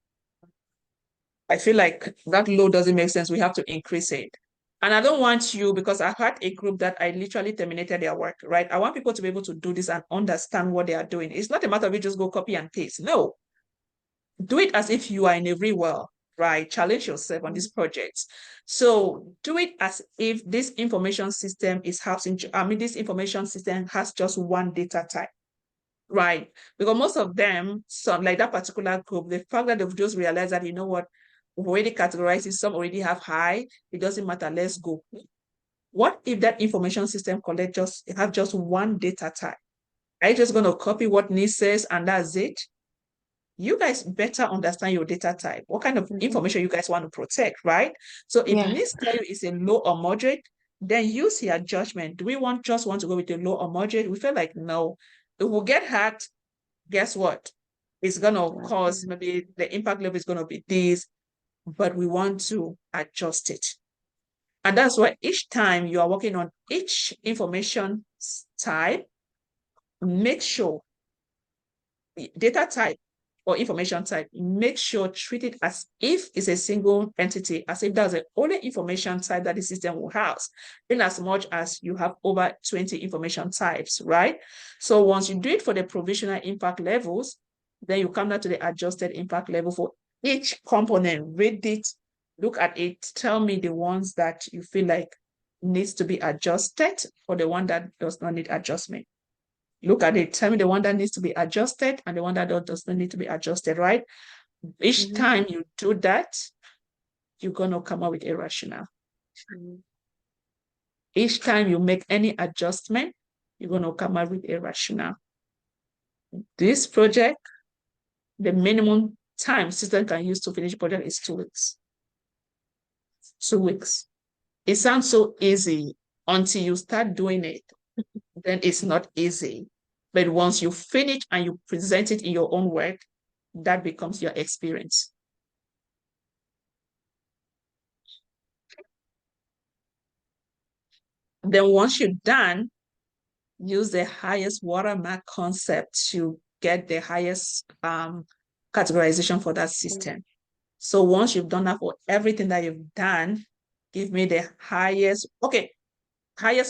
I feel like that low doesn't make sense. We have to increase it. And I don't want you, because I had a group that I literally terminated their work, right? I want people to be able to do this and understand what they are doing. It's not a matter of you just go copy and paste. No. Do it as if you are in a real world, right? Challenge yourself on these projects. So do it as if this information system is housing, this information system has just one data type. Right. Because most of them, some like that particular group, the fact that they've just realized that, you know what, we've already categorized it, some already have high, it doesn't matter, let's go. What if that information system have just one data type? Are you just going to copy what NIST says and that's it? You guys better understand your data type. What kind of information you guys want to protect, right? So if NIST tell you it's a low or moderate, then use your judgment. Do we just want to go with a low or moderate? We feel like no. It will get hacked. Guess what? It's going to cause, maybe the impact level is going to be this, but we want to adjust it. And that's why each time you are working on each information type, make sure data type or information type, make sure treat it as if it's a single entity, as if that's the only information type that the system will house, in as much as you have over 20 information types, right? So once you do it for the provisional impact levels, then you come down to the adjusted impact level for each component. Read it, look at it, tell me the ones that you feel like needs to be adjusted or the one that does not need adjustment. Look at it, tell me the one that needs to be adjusted and the one that does not need to be adjusted, right? Each time you do that, you're going to come up with a rationale. Each time you make any adjustment, you're going to come up with a rationale. This project, the minimum time system can use to finish project is 2 weeks. 2 weeks. It sounds so easy until you start doing it. Then it's not easy. But once you finish and you present it in your own work, that becomes your experience. Then once you're done, use the highest watermark concept to get the highest categorization for that system. So once you've done that for everything that you've done, give me the highest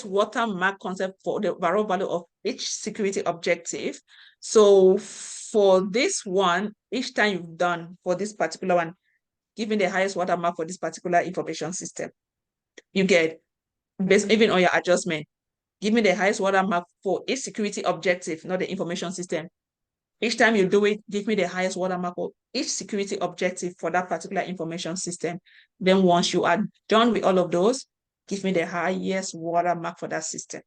watermark concept for the overall value of each security objective. So for this one, each time you've done for this particular one, give me the highest watermark for this particular information system. You get, based even on your adjustment, give me the highest watermark for each security objective, not the information system. Each time you do it, give me the highest watermark for each security objective for that particular information system. Then once you are done with all of those, give me the highest watermark for that system.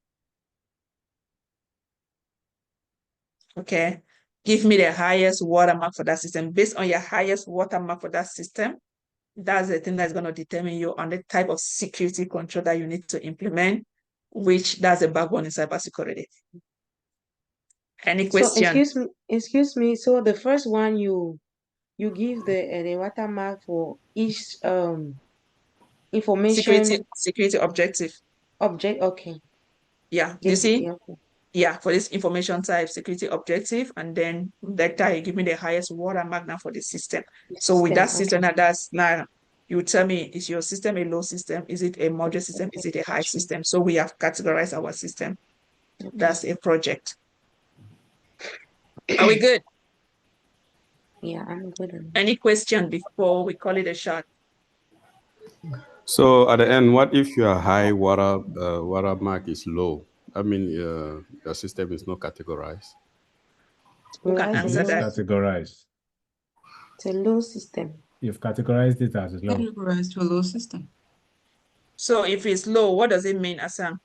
Okay, give me the highest watermark for that system. Based on your highest watermark for that system, that's the thing that's going to determine you on the type of security control that you need to implement, which that's a backbone in cybersecurity. Any question? So excuse me. So the first one you give the watermark for each information security objective. object. Okay. Yeah, you see? Okay. Yeah, for this information type, security objective, and then vector, you give me the highest watermark now for the system. So with that system, okay. That's now you tell me, is your system a low system? Is it a moderate system? Is it a high system? So we have categorized our system. Okay. That's a project. Are we good? Yeah, I'm good. Any question before we call it a shot? So at the end, what if your high watermark is low? I mean, your system is not categorized. Who can answer that? Categorized. It's a low system. You've categorized it as low. Categorized to a low system. So if it's low, what does it mean, Assam?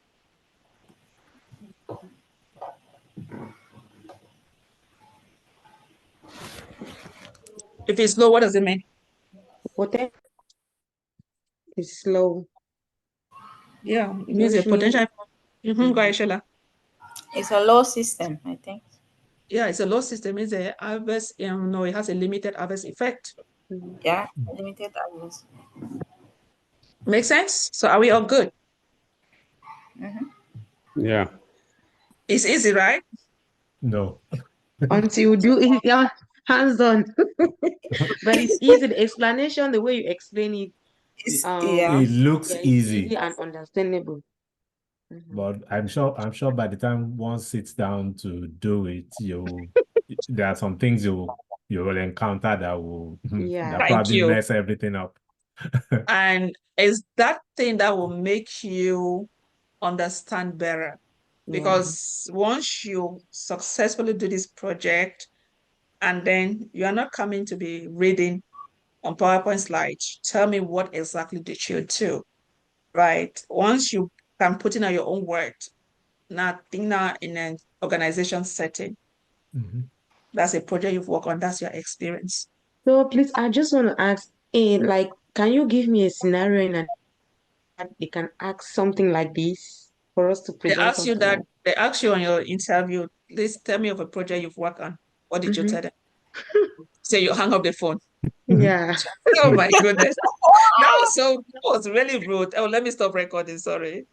If it's low, what does it mean? What is slow? Yeah, it means a potential. Go ahead, Sheila. It's a low system, I think. Yeah, it's a low system. It's a adverse, no, it has a limited adverse effect. Yeah, limited adverse. Makes sense? So are we all good? Yeah. It's easy, right? No. Until you do it, yeah, hands-on. But it's easy. The explanation, the way you explain it, it looks easy and understandable. But I'm sure by the time one sits down to do it, there are some things you will encounter that will that probably mess everything up. And it's that thing that will make you understand better. Because once you successfully do this project, and then you are not coming to be reading on PowerPoint slides, tell me what exactly did you do, right? Once you can put in your own words, now in an organization setting, that's a project you've worked on, that's your experience. So please, I just want to ask, like, can you give me a scenario in that they can ask something like this for us to present? They ask you on your interview, please tell me of a project you've worked on. What did you tell them? Say you hang up the phone. Yeah. Oh my goodness. That was really rude. Oh, let me stop recording. Sorry.